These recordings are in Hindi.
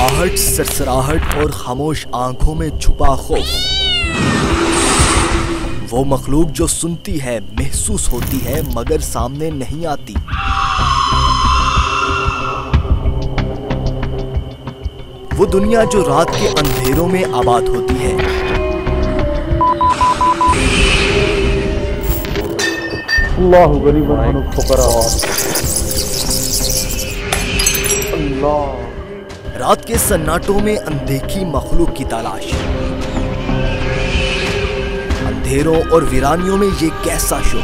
आहट, सरसराहट और खामोश आंखों में छुपा खौफ। वो मखलूक जो सुनती है, महसूस होती है, मगर सामने नहीं आती। वो दुनिया जो रात के अंधेरों में आबाद होती है। अल्लाहु गरीबन फुकरा। अल्लाह। रात के सन्नाटों में अनदेखी मखलूक की तलाश। अंधेरों और वीरानियों में ये कैसा शो।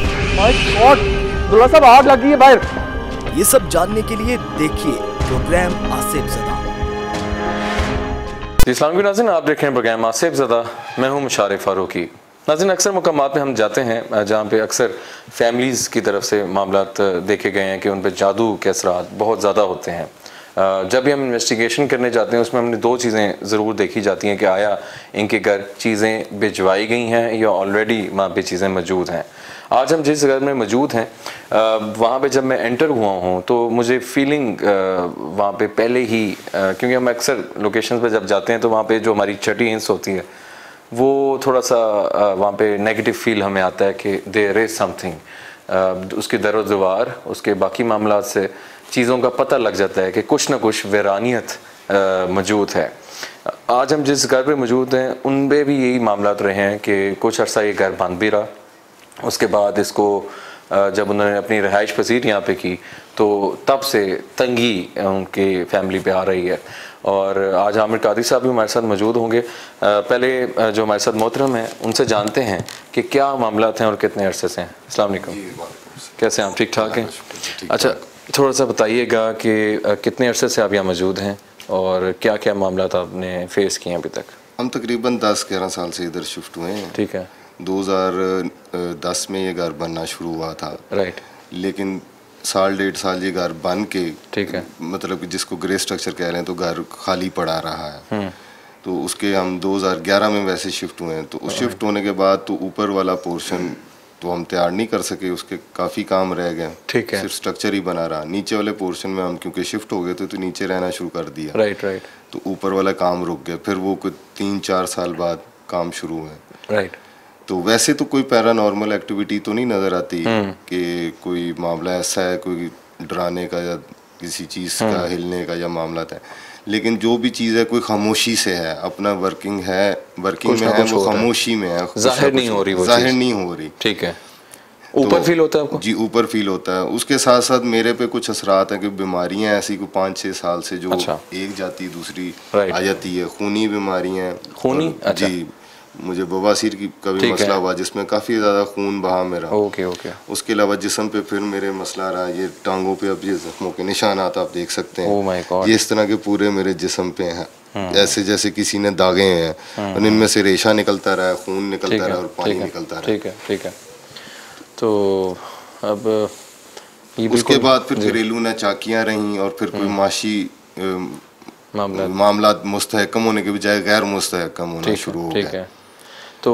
दुल्हा साहब आग लगी है बाहर। ये सब जानने के लिए देखिए प्रोग्राम आसिफ ज़दा। इस्लाम की नाज़रीन, आप देख रहे हैं प्रोग्राम आसिफ ज़दा। मैं हूं मुशारिफ फारूकी। नाज़रीन, अक्सर मकामात में हम जाते हैं जहाँ पे अक्सर फैमिलीज़ की तरफ से मामलात देखे गए हैं कि उन पे जादू के असरात बहुत ज़्यादा होते हैं। जब भी हम इन्वेस्टिगेशन करने जाते हैं उसमें हमने दो चीज़ें ज़रूर देखी जाती हैं कि आया इनके घर चीज़ें भिजवाई गई हैं या ऑलरेडी वहाँ पे चीज़ें मौजूद हैं। आज हम जिस घर में मौजूद हैं वहाँ पे जब मैं एंटर हुआ हूँ तो मुझे फीलिंग वहाँ पे पहले ही क्योंकि हम अक्सर लोकेशंस पे जब जाते हैं तो वहाँ पे जो हमारी छठी इंस होती है वो थोड़ा सा वहाँ पे नेगेटिव फील हमें आता है कि देयर इज़ समथिंग। उसकी दरो दीवार, उसके बाकी मामलात से चीज़ों का पता लग जाता है कि कुछ ना कुछ वैरानियत मौजूद है। आज हम जिस घर पे मौजूद हैं उन पे भी यही मामलात रहे हैं कि कुछ अर्सा ये घर बंद भी रहा। उसके बाद इसको जब उन्होंने अपनी रिहाइश पसीर यहाँ पे की तो तब से तंगी उनकी फैमिली पे आ रही है। और आज आमिर कादरी साहब भी हमारे साथ मौजूद होंगे। पहले जो हमारे साथ मोहतरम हैं उनसे जानते हैं कि क्या मामलात हैं और कितने अरसे से हैं। अस्सलाम वालेकुम, कैसे हैं आप? ठीक ठाक हैं? अच्छा, थोड़ा सा बताइएगा कि कितने अरसे से आप यहाँ मौजूद हैं और क्या क्या मामलात आपने फेस किए हैं अभी तक? हम तकरीबन 10-11 साल से इधर शिफ्ट हुए हैं। ठीक है। 2010 में ये घर बनना शुरू हुआ था। राइट। लेकिन साल 1.5 साल ये घर बन के, ठीक है, मतलब कि जिसको ग्रे स्ट्रक्चर कह रहे हैं, तो घर खाली पड़ा रहा है। तो उसके हम 2011 में वैसे शिफ्ट हुए हैं। तो उस शिफ्ट होने के बाद तो ऊपर वाला पोर्शन तो हम तैयार नहीं कर सके, उसके काफ़ी काम रह गए। ठीक है। सिर्फ स्ट्रक्चर ही बना रहा। नीचे वाले पोर्शन में हम क्योंकि शिफ्ट हो गए थे तो नीचे रहना शुरू कर दिया। Right right. तो ऊपर वाला काम रुक गया। फिर वो कुछ 3-4 साल बाद काम शुरू हुए। राइट। तो वैसे तो कोई पैरानॉर्मल एक्टिविटी तो नहीं नज़र आती कि कोई मामला ऐसा है कोई डराने का या किसी चीज़ का हिलने का या मामला है। लेकिन जो भी चीज़ है कोई खामोशी से है, अपना वर्किंग में है, वो खामोशी में है, जाहिर नहीं हो रही, वो जाहिर नहीं हो रही। ठीक है। ऊपर फील होता है आपको? जी, ऊपर फील होता है। उसके साथ साथ मेरे पे कुछ असरात हैं कि बीमारियां ऐसी कोई 5-6 साल से जो एक जाती दूसरी आ जाती है। खूनी बीमारियां। खूनी? अच्छा। जी, मुझे बवासीर की कभी मसला हुआ जिसमें काफ़ी ज़्यादा खून बहा मेरा। Okay okay. उसके अलावा जिस्म पे फिर मेरे मसला रहा, ये टांगों पे अब ये जख्मों के निशानात आप देख सकते हैं। Oh my God. ये इस तरह के पूरे मेरे जिस्म पे हैं, ऐसे जैसे किसी ने दागे हैं और इनमें से रेशा निकलता रहा, खून निकलता रहा और पानी निकलता रहा। ठीक है ठीक है। तो अब उसके बाद फिर घरेलू नाचाकियाँ रहीं और फिर कोई माशी मामला मुस्तहकम होने के बजाय गैर मुस्तहकम होना शुरू हो गया। ठीक है। तो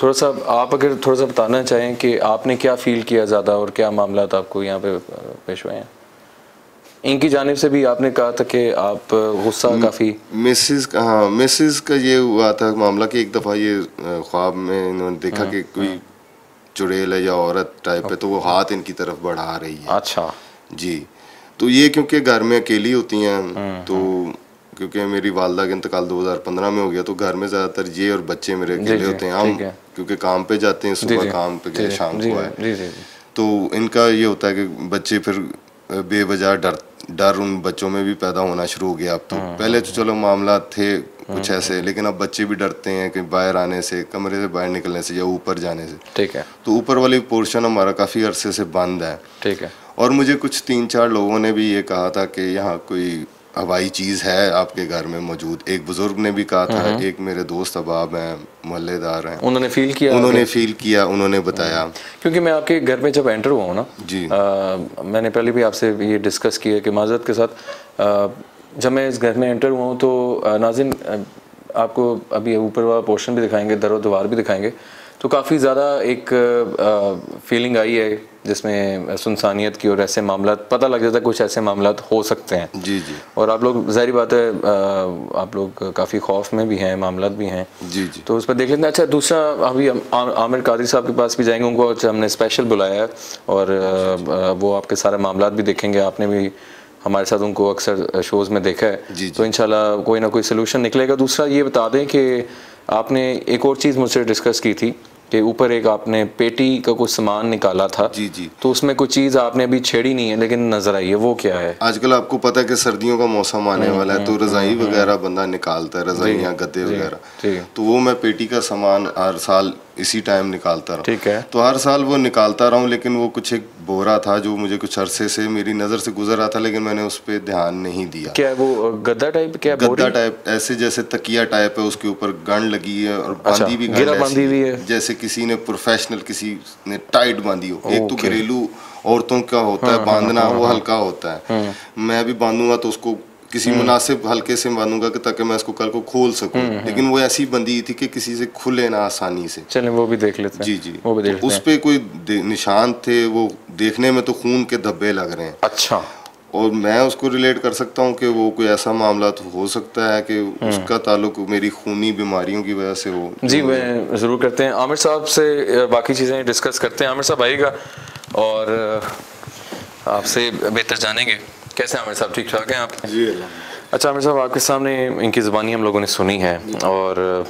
थोड़ा सा आप अगर थोड़ा सा बताना चाहें कि आपने क्या फील किया ज़्यादा और क्या मामला आपको यहाँ पे पेश हुए हैं? इनकी जानिब से भी आपने कहा था कि आप गुस्सा काफ़ी। मिसेस का ये हुआ था मामला कि एक दफ़ा ये ख्वाब में इन्होंने देखा कि कोई चुड़ैल है या औरत टाइप है, तो वो हाथ इनकी तरफ बढ़ा रही है। अच्छा जी। तो ये क्योंकि घर में अकेली होती हैं, तो क्योंकि मेरी वालदा का इंतकाल 2015 में हो गया, तो घर में ज़्यादातर ये और बच्चे मेरे अकेले होते हैं। हम क्योंकि काम पे जाते हैं, सुबह काम पे गए, शाम को आए, तो इनका ये होता है कि बच्चे फिर बेवजह डर उन बच्चों में भी पैदा होना शुरू हो गया। अब तो पहले तो चलो मामला थे कुछ ऐसे, लेकिन अब बच्चे भी डरते हैं कि बाहर आने से, कमरे से बाहर निकलने से या ऊपर जाने से। ठीक है। तो ऊपर वाली पोर्शन हमारा काफ़ी अरसे से बंद है। ठीक है। और मुझे कुछ 3-4 लोगों ने भी ये कहा था कि यहाँ कोई हवाई चीज़ है आपके घर में मौजूद। एक बुजुर्ग ने भी कहा था, एक मेरे दोस्त अहबाब हैं, मोहल्लेदार हैं, उन्होंने फील किया, उन्होंने बताया। क्योंकि मैं आपके घर में जब एंटर हुआ हूँ ना जी, मैंने पहले भी आपसे ये डिस्कस किया कि माजरत के साथ जब मैं इस घर में एंटर हुआ हूँ तो नाज़रीन आपको अभी ऊपर वाला पोर्शन भी दिखाएंगे, दरो दीवार भी दिखाएंगे, तो काफ़ी ज़्यादा एक फीलिंग आई है जिसमें सुनसानियत की, और ऐसे मामला पता लग जाता है कुछ ऐसे मामला हो सकते हैं। जी जी। और आप लोग ज़ाहिर बात है आप लोग काफ़ी खौफ में भी हैं, मामला भी हैं। जी जी। तो उस पर देख लेते हैं। अच्छा, दूसरा अभी आमिर कादरी साहब के पास भी जाएंगे, उनको हमने स्पेशल बुलाया है और वो आपके सारे मामला भी देखेंगे। आपने भी हमारे साथ उनको अक्सर शोज़ में देखा है। जी, तो इंशाल्लाह कोई ना कोई सलूशन निकलेगा। दूसरा ये बता दें कि आपने एक और चीज़ मुझसे डिस्कस की थी कि ऊपर एक आपने पेटी का कुछ सामान निकाला था। जी जी। तो उसमें कुछ चीज़ आपने अभी छेड़ी नहीं है लेकिन नजर आई है, वो क्या है? आजकल आपको पता है कि सर्दियों का मौसम आने वाला है, तो रज़ाई वगैरह बंदा निकालता है, रज़ाइयाँ गद्दे वगैरह। तो वो मैं पेटी का सामान हर साल इसी टाइम निकालता रहा। ठीक है। तो हर साल वो निकालता रहा हूँ, लेकिन वो कुछ एक बोरा था जो मुझे कुछ अरसे से मेरी नज़र से गुजर रहा था, लेकिन मैंने उस पर ध्यान नहीं दिया। क्या है वो? गद्दा टाइप? क्या गद्दा टाइप, ऐसे जैसे तकिया टाइप है, उसके ऊपर गंढ लगी है और बांधी भी गिरा बांधी हुई है, जैसे किसी ने प्रोफेशनल किसी ने टाइट बांधी हो। एक तो घरेलू औरतों का होता है बांधना, वो हल्का होता है। मैं भी बांधूंगा तो उसको किसी मुनासिब हल्के से बांधूंगा कि ताकि मैं इसको कल को खोल सकूं, लेकिन वो ऐसी बंधी थी कि किसी से खुले ना आसानी से। चलें वो भी देख लेते हैं। जी जी। वो भी देख लेते हैं। उस पे कोई निशान थे, वो देखने में तो खून के धब्बे लग रहे हैं। अच्छा। और मैं उसको रिलेट कर सकता हूँ कि वो कोई ऐसा मामला तो हो सकता है कि उसका ताल्लुक मेरी खूनी बीमारियों की वजह से हो। जी, मैं ज़रूर करते हैं। आमिर साहब से बाकी चीज़ें डिस्कस करते हैं। आमिर साहब आइएगा और आपसे बेहतर जानेंगे। कैसे आमिर साहब, ठीक ठाक हैं आप? जी। अच्छा आमिर साहब, आपके सामने इनकी ज़ुबानी हम लोगों ने सुनी है और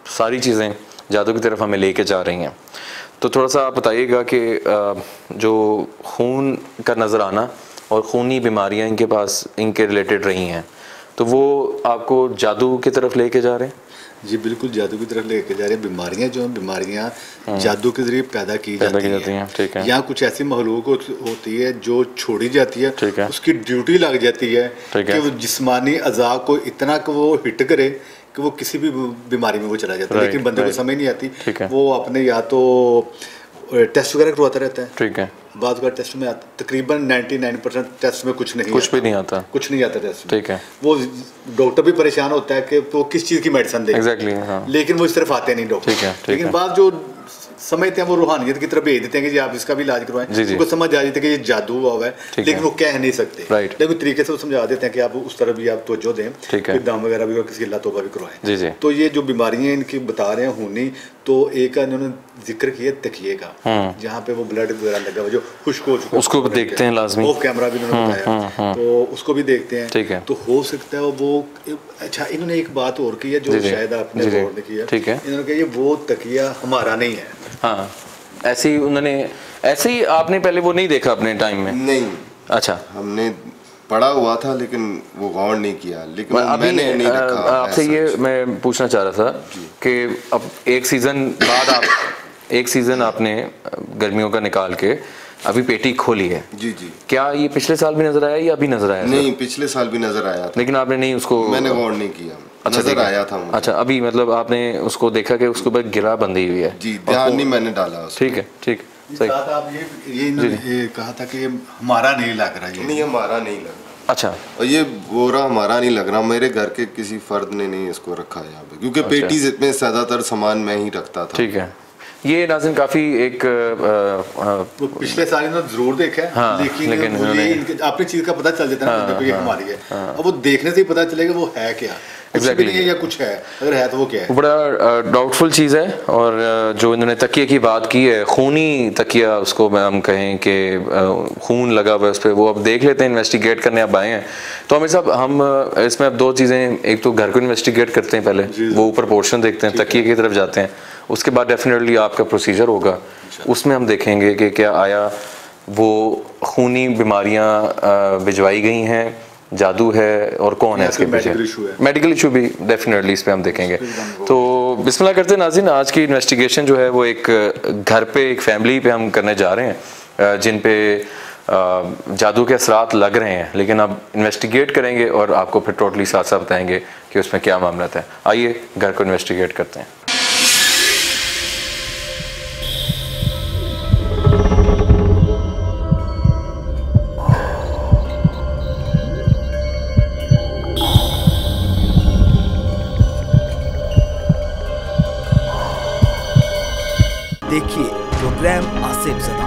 सारी चीज़ें जादू की तरफ हमें लेके जा रही हैं। तो थोड़ा सा आप बताइएगा कि जो खून का नज़र आना और खूनी बीमारियां इनके पास इनके रिलेटेड रही हैं, तो वो आपको जादू की तरफ लेके जा रहे हैं? जी बिल्कुल, जादू की तरफ लेके जा रहे हैं। बीमारियां जो हैं, बीमारियां जादू के जरिए पैदा की जाती हैं। ठीक है। यहाँ कुछ ऐसी महलूक होती है जो छोड़ी जाती है, ठीक है। उसकी ड्यूटी लग जाती है कि वो जिस्मानी अज़ा को इतना कि वो हिट करे कि वो किसी भी बीमारी में वो चला जाता है, लेकिन बंदे को समझ नहीं आती। वो अपने या तो टेस्ट वगैरह करवाता रहता है। ठीक है। बाद का टेस्ट में तकरीबन 99% टेस्ट में कुछ भी नहीं आता टेस्ट में। ठीक है। वो डॉक्टर भी परेशान होता है कि वो किस चीज़ की मेडिसिन दे। एग्जैक्टली, हाँ। लेकिन वो इस तरफ आते नहीं डॉक्टर। ठीक है। लेकिन बाद जो समझते हैं वो रूहानियत की तरफ भेज देते हैं कि जी आप इसका भी इलाज करवाएं। उनको समझ आ जाती है कि ये जादू हुआ है, लेकिन वो कह नहीं सकते। लेकिन तरीके से वो समझा देते हैं कि आप उस तरफ भी आप तवज्जो दें, फिर दाम वगैरह भी और किसी अल्लाह तौबा भी करवाएं। तो ये जो बीमारियां इनकी बता रहे हैं होनी, तो एक इन्होंने जिक्र किया तकिए का, जहाँ पे वो ब्लड वगैरह लगा हुआ जो खुश्क हो चुका है, उसको भी देखते हैं लाजमी। ऑफ कैमरा भी इन्होंने बताया, तो उसको भी देखते हैं। ठीक है। तो हो सकता है वो अच्छा, इन्होंने एक बात और की है जो शायद आपने गौर नहीं किया। ठीक है। इन्होंने कहा ये वो तकिया हमारा नहीं है। हाँ, ऐसे ही उन्होंने, ऐसे ही आपने पहले वो नहीं देखा अपने टाइम में? नहीं। अच्छा। हमने पढ़ा हुआ था लेकिन वो गौर नहीं किया, लेकिन मैंने नहीं रखा। आपसे ये मैं पूछना चाह रहा था कि अब एक सीज़न आपने गर्मियों का निकाल के अभी पेटी खोली है। जी जी। क्या ये पिछले साल भी नजर आया या अभी नजर आया? नहीं, पिछले साल भी नजर आया था, लेकिन आपने नहीं उसको, मैंने गौर नहीं किया। अच्छा, नजर आया था मुझे। अच्छा, अभी मतलब आपने उसको देखा कि उसके ऊपर गिरा बंधी हुई है? जी, ध्यान नहीं मैंने डाला। ठीक है, ठीक, सही। आप ये कहा था कि हमारा नहीं लग रहा है। नहीं, हमारा नहीं लग रहा। अच्छा। और ये बोरा हमारा नहीं लग रहा, मेरे घर के किसी फर्द ने नहीं इसको रखा है यहाँ पे, क्योंकि पेटी में ज्यादातर सामान मैं ही रखता था। ठीक है। ये नाज़रीन काफ़ी एक वो पिछले साल इन्होंने जरूर देखा है। हाँ, लेकिन अपनी चीज़ का पता चल जाता है ना, ये हमारी है। अब वो देखने से ही पता चलेगा वो है क्या, एग्जैक्टली, या कुछ है, अगर है तो वो क्या है। बड़ा डाउटफुल चीज़ है। और जो इन्होंने तकिए की बात की है, खूनी तकिया उसको हम कहें कि खून लगा हुआ है उस पर, वो अब देख लेते हैं, इन्वेस्टिगेट करने अब आए हैं। तो हमें सब हम इसमें अब दो चीज़ें, एक तो घर को इन्वेस्टिगेट करते हैं पहले, वो ऊपर पोर्शन देखते हैं, तकिए की तरफ जाते हैं, उसके बाद डेफिनेटली आपका प्रोसीजर होगा, उसमें हम देखेंगे कि क्या आया वो खूनी बीमारियां भिजवाई गई हैं, जादू है, और कौन है इसके पीछे, मेडिकल इशू भी डेफिनेटली इस पे हम देखेंगे। तो बिस्मिल्लाह करते हैं नाज़रीन, आज की इन्वेस्टिगेशन जो है वो एक घर पे, एक फैमिली पे हम करने जा रहे हैं जिन पे जादू के असरात लग रहे हैं, लेकिन अब इन्वेस्टिगेट करेंगे और आपको फिर टोटली साथ साथ बताएंगे कि उसमें क्या मामला है। आइए घर को इन्वेस्टिगेट करते हैं। देखिए प्रोग्राम आसिफ ज़दा।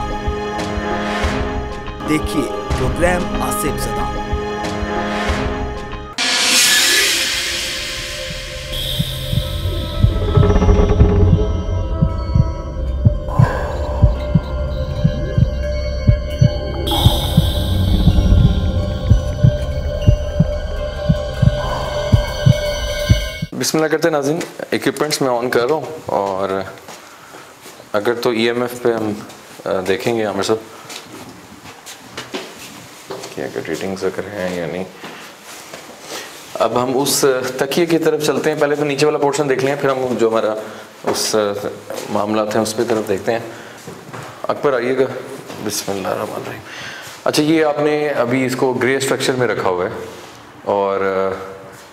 देखिए प्रोग्राम आसिफ ज़दा। बिस्मिल्लाह करते हैं नाज़रीन, इक्विपमेंट्स मैं ऑन कर रहा हूँ और अगर तो ईएमएफ पे हम देखेंगे आमिर साहब कि अगर रीडिंग्स अगर हैं या नहीं। अब हम उस तकिए की तरफ चलते हैं, पहले तो नीचे वाला पोर्शन देख लें, फिर हम जो हमारा उस मामला हैं उस पर तरफ देखते हैं। अकबर आइएगा। बिस्मिल्लाह रहमान रहीम। अच्छा, ये आपने अभी इसको ग्रे स्ट्रक्चर में रखा हुआ है और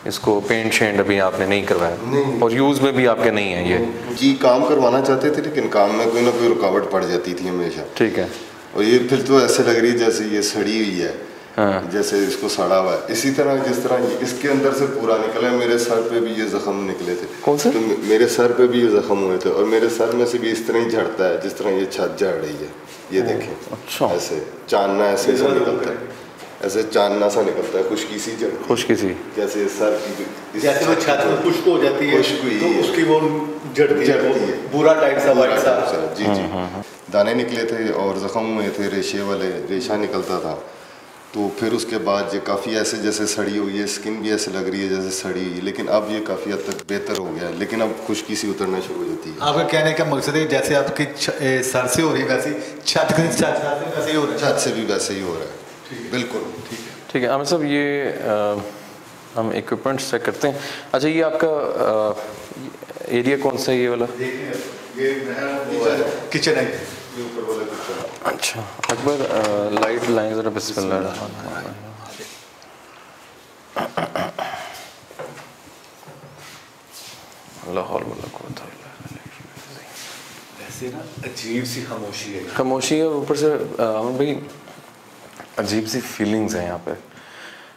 इसको पेंट शेंट अभी आपने नहीं करवाया? नहीं। और यूज़ में भी आपके नहीं है ये? जी, काम करवाना चाहते थे लेकिन काम में कोई ना कोई रुकावट पड़ जाती थी हमेशा। ठीक है। और ये फिर तो ऐसे लग रही है जैसे ये सड़ी हुई है। हाँ। जैसे इसको सड़ा हुआ है, इसी तरह जिस तरह इसके अंदर से पूरा निकला है। मेरे सर पे भी ये जख्म निकले थे। कौन से? तो मेरे सर पे भी ये जख्म हुए थे और मेरे सर में से भी इस तरह ही झड़ता है जिस तरह ये छत झड़ रही है। ये देखें। अच्छा। ऐसे चानना ऐसे निकलता है, ऐसे चानना सा निकलता है, खुश्की सी जड़, खुश्की सी, जैसे सर की जैसे वो छत में खुश्क हो जाती है तो उसकी वो जड़ती है, बुरा टाइप सा वाइट सा। जी जी। दाने निकले थे और जख्म हुए थे, रेशे वाले रेशा निकलता था। तो फिर उसके बाद ये काफ़ी ऐसे जैसे सड़ी हुई है, स्किन भी ऐसे लग रही है जैसे सड़ी हुई, लेकिन अब ये काफ़ी हद तक बेहतर हो गया है। लेकिन अब खुश्की सी उतरना शुरू हो जाती है। आपका कहने का मकसद है जैसे आपकी सर से हो रही है वैसी छत से वैसे ही हो रहा है? छत से भी वैसे ही हो रहा है। बिल्कुल ठीक है। ठीक है आमिर साहब, ये हम इक्विपमेंट्स चेक करते हैं। अच्छा, ये आपका एरिया कौन सा है ये वाला? ये किचन है, ये ऊपर वाला किचन। अच्छा अकबर, लाइट लाइन ज़रा। बिस्मिल्लाह रहमान रहीम। लाहौल वाला कुव्वत इल्ला बिल्लाह। ऐसे ना अजीब सी खामोशी है, खामोशी है और ऊपर से हम भाई अजीब सी फीलिंग्स हैं यहाँ पे,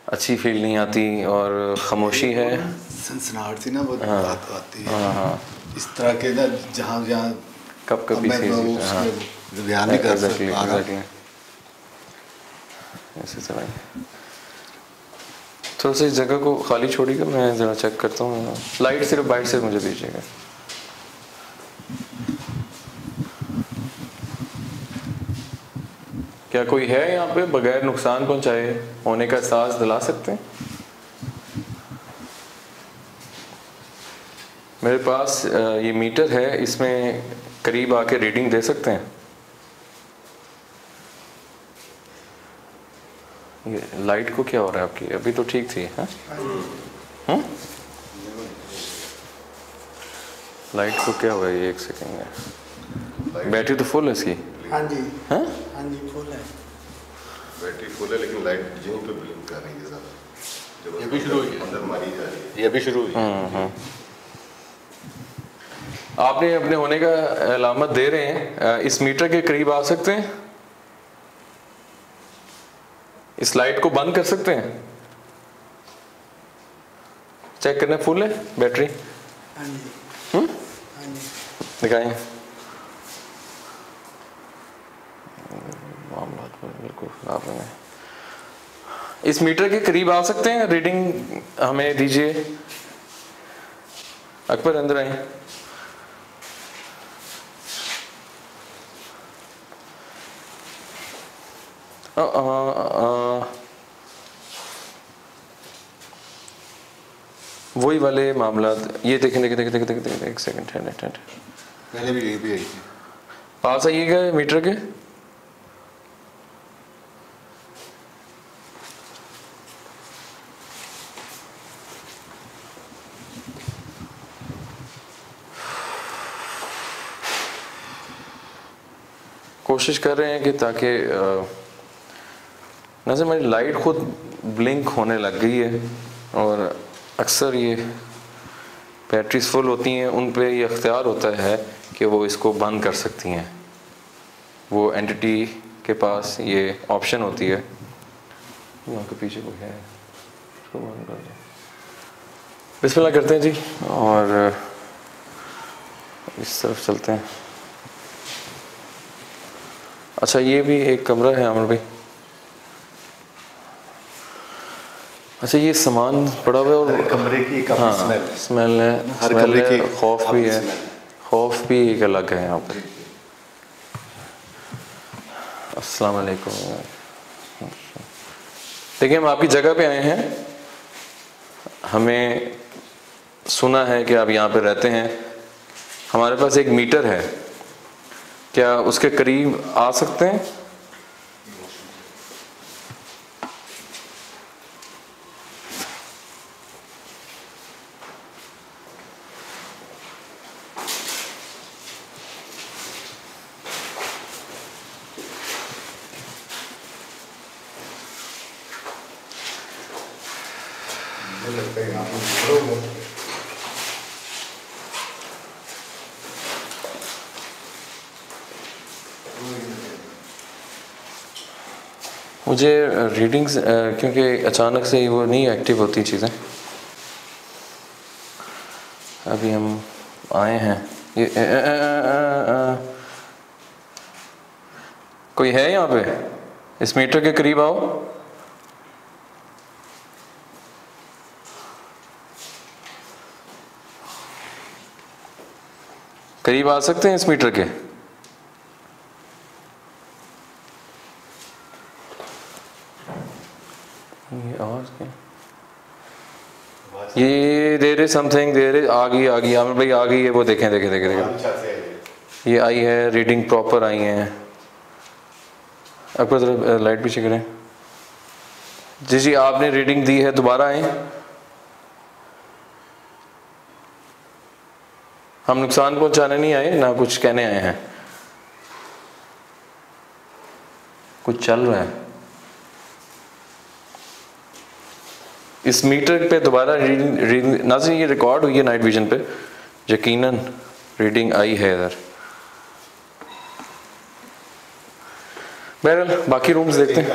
अच्छी फील नहीं आती और खामोशी है, सनसनाहट सी ना वो बात आती है। हाँ, इस तरह के ना जहाँ जहाँ कब कभी बयान नहीं कर सकता। ऐसे तरह थोड़ा सा इस जगह को खाली छोड़िएगा, मैं ज़रा चेक करता हूँ। लाइट सिर्फ बाइट से मुझे दीजिएगा। क्या कोई है यहाँ पे बगैर नुकसान पहुँचाए होने का एहसास दिला सकते हैं? मेरे पास ये मीटर है, इसमें करीब आके रीडिंग दे सकते हैं? ये लाइट को क्या हो रहा है आपकी? अभी तो ठीक थी। हाँ, लाइट को क्या हुआ है? ये एक सेकंड में। बैटरी तो फुल है इसकी? हाँ जी। हाँ जी, फुल है। बैटरी फुल है लेकिन लाइट यहीं पे ब्लिंक कर रही है ज़्यादा। ये भी शुरू हुई है, अंदर मारी जा रही है। ये भी शुरू हुई। आपने अपने होने का अलामत दे रहे हैं, इस मीटर के करीब आ सकते हैं? इस लाइट को बंद कर सकते हैं? चेक करना फुल है बैटरी? हाँ जी। हाँ जी। दिखाएं। मामला बिल्कुल खराब है। इस मीटर के करीब आ सकते हैं? रीडिंग हमें दीजिए। अकबर अंदर आए। वही वाले मामला ये देखें देखें देखें देखें देखें देखें एक सेकंड है। पहले भी यही भी आई थी। पास आइएगा मीटर के। कोशिश कर रहे हैं कि ताकि नज़र मेरी लाइट खुद ब्लिंक होने लग गई है और अक्सर ये बैटरीज फुल होती हैं, उन पे ये अख्तियार होता है कि वो इसको बंद कर सकती हैं। वो एंटिटी के पास ये ऑप्शन होती है। वहाँ के पीछे कोई है, इसको बंद कर दो। बिस्मिल्लाह करते हैं जी और इस तरफ चलते हैं। अच्छा ये भी एक कमरा है आमिर भाई। अच्छा ये सामान पड़ा हुआ है और कमरे की एक हाँ स्मेल है, हर कमरे की खौफ भी है, खौफ भी एक अलग है यहाँ पर। अस्सलाम वालेकुम। देखिए हम आपकी जगह पे आए हैं, हमें सुना है कि आप यहाँ पे रहते हैं। हमारे पास एक मीटर है, क्या उसके करीब आ सकते हैं? मुझे रीडिंग्स क्योंकि अचानक से वो नहीं एक्टिव होती चीज़ें। अभी हम आए हैं, ये कोई है यहाँ पे? इस मीटर के करीब आओ। करीब आ सकते हैं इस मीटर के? ये आवाज क्या? ये there is something, there is आ गई आमिर भाई आ गई है, वो देखें देखें देखें देखें ये आई है, रीडिंग प्रॉपर आई है। आपको जरा लाइट पीछे करें। जी जी आपने रीडिंग दी है, दोबारा आए। हम नुकसान पहुंचाने नहीं आए ना, कुछ कहने आए हैं। कुछ चल रहा है इस मीटर पे। दोबारा रीडिंग नाज़रीन ये रिकॉर्ड हुई है नाइट विजन पे, यकीनन रीडिंग आई है इधर। बहरहाल बाकी रूम्स देखते हैं,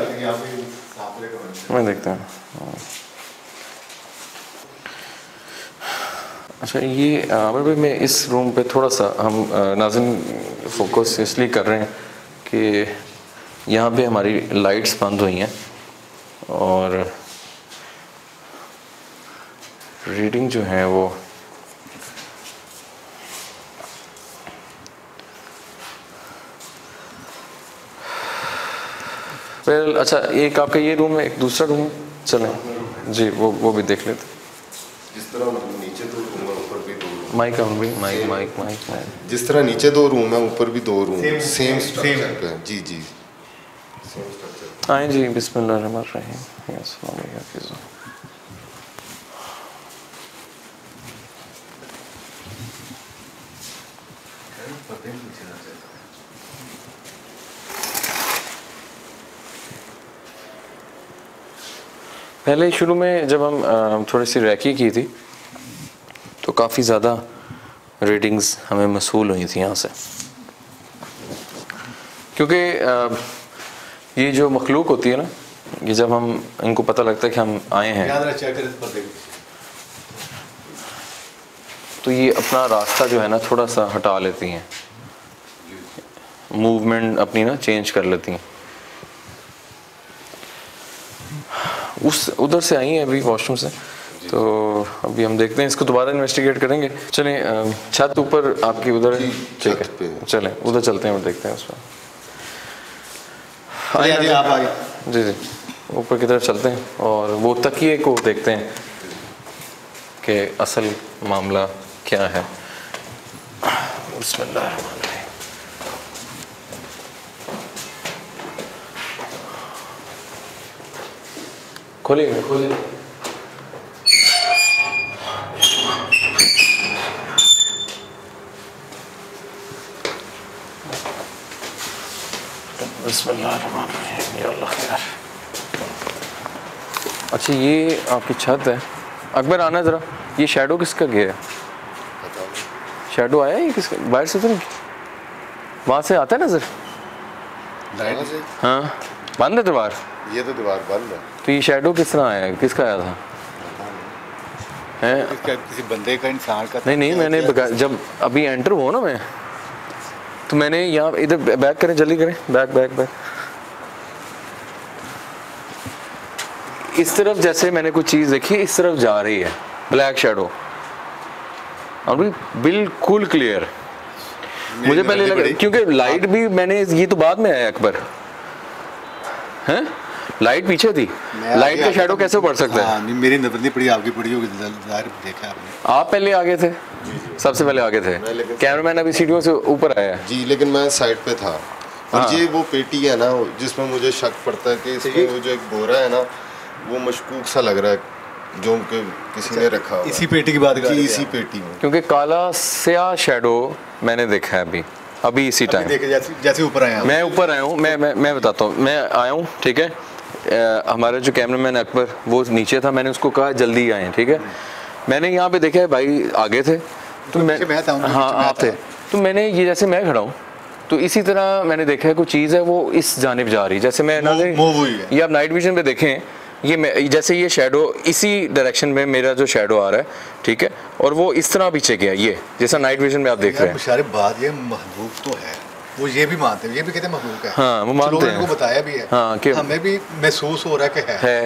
मैं देखता हूँ। अच्छा ये आमिर भाई मैं इस रूम पे थोड़ा सा हम नाज़रीन फोकस इसलिए कर रहे हैं कि यहाँ पे हमारी लाइट्स बंद हुई हैं और रीडिंग जो है वो वेल अच्छा एक आपका ये रूम है, एक दूसरा रूम है, चलें जी वो भी देख लेते। जिस तरह नीचे दो रूम है ऊपर भी दो रूम। माइक ऑन भी माइक जिस तरह नीचे दो रूम है ऊपर भी दो रूम, सेम स्ट्रक्चर पे। जी जी सेम स्ट्रक्चर। आए जी बिस्मिल्लाहिर्रहमानिर्रहीम। अस्सलाम वालेकुम। पहले शुरू में जब हम थोड़ी सी रैकी की थी तो काफ़ी ज़्यादा रीडिंग्स हमें मसूल हुई थी यहाँ से, क्योंकि ये जो मखलूक होती है ना, ये जब हम इनको पता लगता है कि हम आए हैं तो ये अपना रास्ता जो है ना थोड़ा सा हटा लेती हैं, मूवमेंट अपनी ना चेंज कर लेती हैं। उधर से आई हैं अभी वॉशरूम से, तो अभी हम देखते हैं, इसको दोबारा इन्वेस्टिगेट करेंगे। चलें छत ऊपर आपकी उधर है, ठीक है चलें उधर चलते हैं और देखते हैं उसमें। जी जी ऊपर की तरफ चलते हैं और वो तकिए को देखते हैं कि असल मामला क्या है। बिस्मिल्लाह। खोलिए अच्छा ये आपकी छत है। अकबर आना ज़रा, ये शैडो किसका गया है? शैडो आया ये किसका? बाहर से तो नहीं, वहाँ से आता है नजर? हाँ बंद है दीवार, ये तो दीवार बंद है। तो ये शैडो किस तरह आया, किसका आया था? किसी बंदे का, इंसान का? नहीं मैंने जब अभी एंटर हुआ ना मैं तो मैंने यहाँ इधर बैक करें, जल्दी करें, बैक बैक बैक। इस तरफ जैसे मैंने कुछ चीज़ देखी इस तरफ जा रही है, ब्लैक शेडो, और भी बिल्कुल क्लियर। मुझे पहले लगा, क्योंकि लाइट भी मैंने, ये तो बाद में आया अकबर, हैं लाइट पीछे थी, लाइट का शेडो कैसे पड़ सकता है? नहीं, मेरी नजर नहीं पड़ी, आपकी पड़ी होगी, देखा आपने। आप पहले आगे थे, सबसे पहले आगे थे, कैमरामैन अभी सीढ़ियों से ऊपर आया जी, लेकिन मैं साइड पे था। और ये वो पेटी है ना जिसमें मुझे शक पड़ता है कि इसमें वो जो एक बोरा है ना वो मशकूक सा लग रहा है, जो कि किसी ने रखा हुआ। इसी पेटी की बात कर रहे हैं, इसी पेटी में, क्योंकि काला स्याह शेडो मैंने देखा है अभी इसी टाइम। जैसे ऊपर आया, मैं ऊपर आया हूँ, मैं बताता हूँ, मैं आया हूँ, ठीक है। हमारा जो कैमरामैन अकबर वो नीचे था, मैंने उसको कहा जल्दी आए, ठीक है। मैंने यहाँ पे देखा है भाई आगे थे, तो मैं हाँ आप थे, तो मैंने ये जैसे मैं खड़ा हूँ तो इसी तरह मैंने देखा है कोई चीज़ है वो इस जानिब जा रही, जैसे मैं ये आप नाइट विजन पे देखें, ये जैसे ये शेडो इसी डायरेक्शन में मेरा जो शेडो आ रहा है, ठीक है, और वो इस तरह पीछे गया, ये जैसा नाइट विजन में आप देख रहे हैं। सारे बात ये महबूब तो है, वो ये भी मानते हैं, ये भी कहते हैं महबूब है। हाँ, वो मानते हैं, उनको बताया भी है। हाँ, कि हमें भी महसूस हो रहा है कि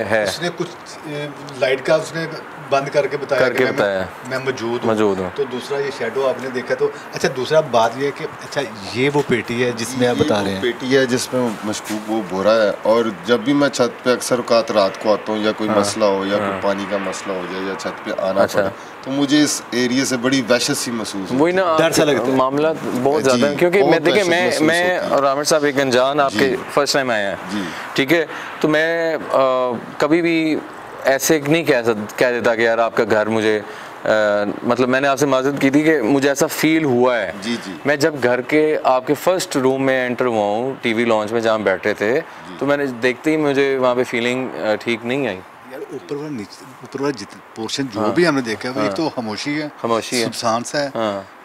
है। उसने कुछ लाइट का उसने बंद करके बताया मैं मौजूद हूँ। तो दूसरा ये शेडो आपने देखा, तो अच्छा दूसरा बात ये है कि अच्छा ये वो पेटी है जिसमें आप बता रहे हैं, पेटी है जिसमें मशकूक वो बोरा है। और जब भी मैं छत पे अक्सर औकात रात को आता हूँ या कोई मसला हो या कोई पानी का मसला हो जाए या छत पे आना पड़े, तो मुझे इस एरिया से बड़ी वहशत सी महसूस, वही ना डर सा लगता है, मामला बहुत ज़्यादा है। क्योंकि मैं देखिए मैं और आमिर साहब एक अनजान आपके फर्स्ट टाइम आए हैं, ठीक है, तो मैं कभी भी ऐसे नहीं कह देता कि यार आपका घर मुझे मतलब मैंने आपसे माजरत की थी कि मुझे ऐसा फील हुआ है। जी। मैं जब घर के आपके फर्स्ट रूम में एंटर हुआ हूँ, टीवी लॉन्च में जहाँ बैठे थे, तो मैंने देखते ही मुझे वहाँ पे फीलिंग ठीक नहीं आई। ऊपर वाला पोर्शन जो भी हमने देखा है, एक तो खामोशी है, सुनसान सा है,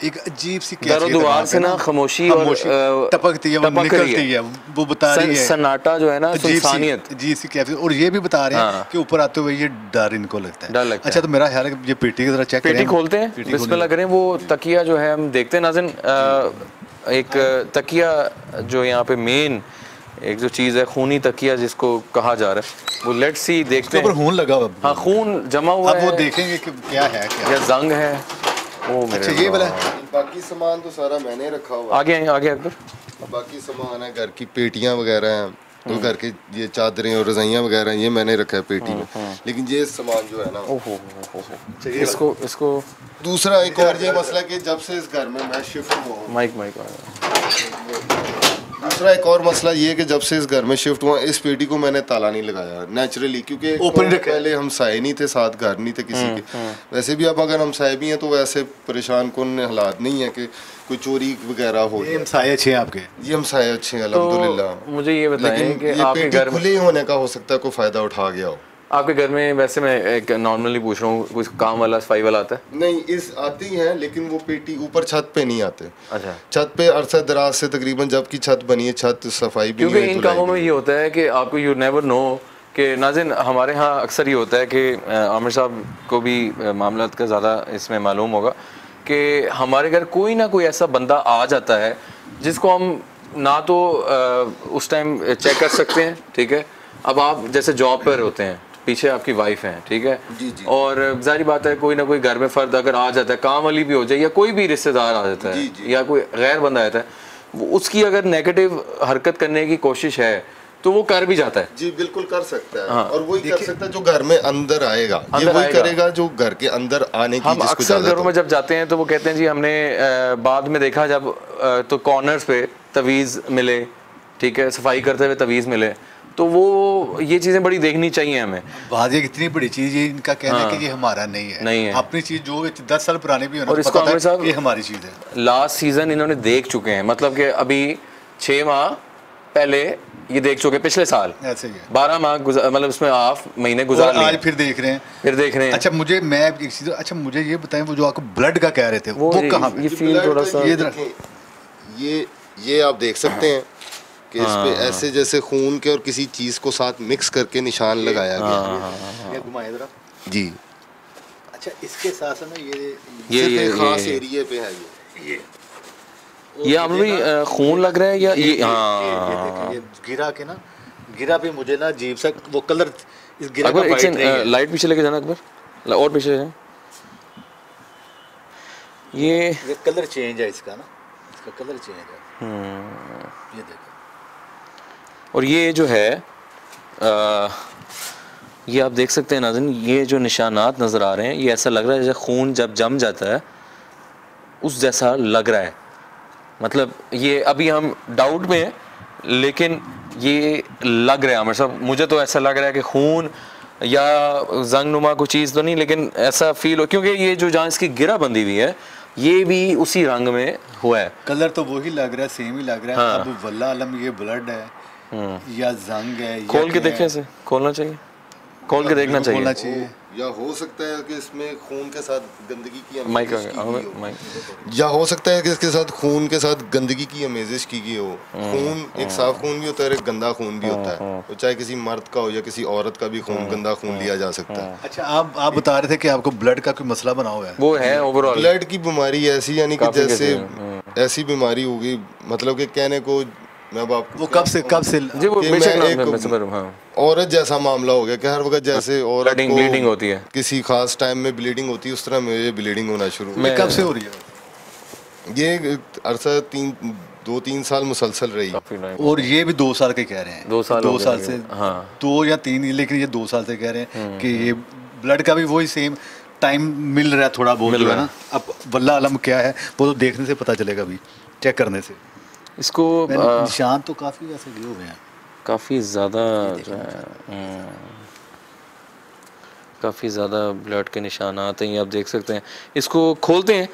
एक अजीब सी दरदुआर से ना खामोशी और टपकती है, निकलती है, वो बता रही है सन्नाटा जो है ना, सुनसानियत अजीब सी कैफियत। और ये भी बता रहे हैं कि ऊपर आते हुए ये डर इनको लगता है। अच्छा, तो मेरा ख्याल है कि ये पेटी की तरह चेक करें, पेटी खोलते हैं, बिस्मिल्लाह करें। वो तकिया जो है हम देखते हैं नाज़रीन, एक तकिया जो यहाँ पे मेन एक जो चीज़ है, खूनी तकिया जिसको कहा जा रहा है, वो लेट्स सी देखते हैं। खून लगा हुआ, हाँ खून जमा हुआ है, वो देखेंगे कि क्या है, या जंग है वो। अच्छा ये वाला, बाकी सामान तो सारा मैंने रखा हुआ। आगे अकबर, बाकी सामान है, घर की पेटियां वगैरह हैं, तो घर के ये चादरें और रजाइयाँ वगैरह ये मैंने रखा है पेटी में। लेकिन ये सामान जो है ना, इसको दूसरा एक और ये मसला कि जब से इस घर में मैं शिफ्ट हुआ हूँ, माइक दूसरा एक और मसला ये है कि जब से इस घर में शिफ्ट हुआ, इस पेटी को मैंने ताला नहीं लगाया नेचुरली, क्योंकि पहले हम साए नहीं थे, साथ घर नहीं थे किसी के। वैसे भी अब अगर हम साए भी हैं तो वैसे परेशान कौन हालात नहीं है कि कोई चोरी वगैरह हो। ये हमसाए अच्छे हैं आपके? ये हमसाए अच्छे हैं अल्हम्दुलिल्लाह। मुझे ये बताएं कि आपके घर खुले होने का हो सकता है कोई फायदा उठा गया हो आपके घर में। वैसे मैं एक नॉर्मली पूछ रहा हूँ, कुछ काम वाला सफाई वाला आता है? नहीं, इस आती हैं, लेकिन वो पेटी ऊपर छत पे नहीं आते। अच्छा, छत पे अरसा दराज से तकरीबन जब की छत बनी है, छत सफाई भी क्योंकि इन कामों में ये होता है कि आपको यू नेवर नो कि नाज़रीन, हमारे यहाँ अक्सर ये होता है कि आमिर साहब को भी मामला का ज़्यादा इसमें मालूम होगा कि हमारे घर कोई ना कोई ऐसा बंदा आ जाता है जिसको हम ना तो उस टाइम चेक कर सकते हैं, ठीक है। अब आप जैसे जॉब पर होते हैं, पीछे आपकी वाइफ है, ठीक है, जी। और जाहिर बात है कोई ना कोई घर में फ़र्द अगर आ जाता है, काम वाली भी हो जाए या कोई भी रिश्तेदार आ जाता है, जी। या कोई गैर बंदा आता है, उसकी अगर नेगेटिव हरकत करने की कोशिश है तो वो कर भी जाता है। जी बिल्कुल कर सकता है। हाँ। और वही कर सकता है जो घर में अंदर आएगा, ये वही करेगा जो घर के अंदर आने की। हम अक्सर घरों में जब जाते हैं तो वो कहते हैं जी हमने बाद में देखा जब तो कॉर्नर्स पे तवीज़ मिले, ठीक है, सफाई करते हुए तवीज़ मिले, तो वो ये चीज़ें बड़ी देखनी चाहिए हमें। बात ये कितनी बड़ी चीज़ है, इनका कहना है कि ये हमारा नहीं है अपनी चीज़, जो 10 साल पुरानी भी होना, और इसको आमिर साहब ये हमारी चीज़ है। लास्ट सीज़न इन्होंने देख चुके हैं, मतलब कि अभी 6 माह पहले ये देख चुके, पिछले साल ऐसे ही 12 माह मतलब उसमें 8 महीने गुजार लिए, आज फिर देख रहे हैं। अच्छा मुझे मैं एक चीज़, अच्छा मुझे ये बताएं, वो जो आपको ब्लड का कह रहे थे वो कहाँ पे? ये फील थोड़ा सा ये आप देख सकते हैं कि इस पे ऐसे जैसे खून के और किसी चीज को साथ मिक्स करके निशान लगाया गया। ये घुमाए जरा जी। अच्छा, इसके साथ ना ये खास एरिया पे है ये ये आमिर भाई खून लग रहा है या ये? हाँ, ये गिरा के ना, गिरा भी मुझे ना अजीब सा वो कलर इस गिरा का वाइट नहीं है। लाइट पीछे लेके जाना अकबर, और पीछे ले जाना। ये कलर चेंज है इसका ना, इसका कलर चेंज है। ये देखो, और ये जो है ये आप देख सकते हैं नाज़रीन, ये जो निशानात नज़र आ रहे हैं, ये ऐसा लग रहा है जैसे खून जब जम जाता है उस जैसा लग रहा है। मतलब ये अभी हम डाउट में हैं, लेकिन ये लग रहा है आमिर साहब, मुझे तो ऐसा लग रहा है कि खून या जंगनुमा कोई चीज़ तो नहीं, लेकिन ऐसा फील हो, क्योंकि ये जो जहाँ इसकी गिरा बंदी हुई है ये भी उसी रंग में हुआ है। कलर तो वही लग रहा है, सेम ही लग रहा है। हाँ। अब वल्ला आलम ये ब्लड है या जंग है, खोल के देखें, इसे खोलना चाहिए, खोल के देखना चाहिए। या हो सकता है कि इसमें खून के साथ गंदगी की माइक या हो सकता है कि इसके साथ खून के साथ गंदगी की अमेजिश की गई हो। खून एक साफ खून भी होता है, एक गंदा खून भी होता है, तो चाहे किसी मर्द का हो या किसी औरत का भी खून, गंदा खून लिया जा सकता है। अच्छा, आप बता रहे थे कि आपको ब्लड का कोई मसला बना हुआ है। वो है ओवरऑल ब्लड की बीमारी ऐसी, यानी कि जैसे ऐसी बीमारी होगी, मतलब कि कहने को मैं अब आपको वो कब से जी वो औरत जैसा मामला हो गया कि हर वक्त जैसे औरत को ब्लीडिंग होती है, किसी खास टाइम में ब्लीडिंग होती है, उस तरह मुझे ब्लीडिंग होना शुरू हुई। कब से हो रही है? ये अरसा 2-3 साल मुसलसल रही, और ये भी 2 साल के कह रहे हैं। 2 साल से, हाँ 2 या 3, लेकिन ये 2 साल से कह रहे हैं कि ये ब्लड का भी वही सेम टाइम मिल रहा है, थोड़ा बहुत जो है ना। अब वल्ला आलम क्या है वो तो देखने से पता चलेगा, भी चेक करने से। इसको निशान तो काफ़ी ऐसे गिरे हुए हैं, काफ़ी ज़्यादा जो है, काफ़ी ज़्यादा ब्लड के निशान आते हैं, आप देख सकते हैं। इसको खोलते हैं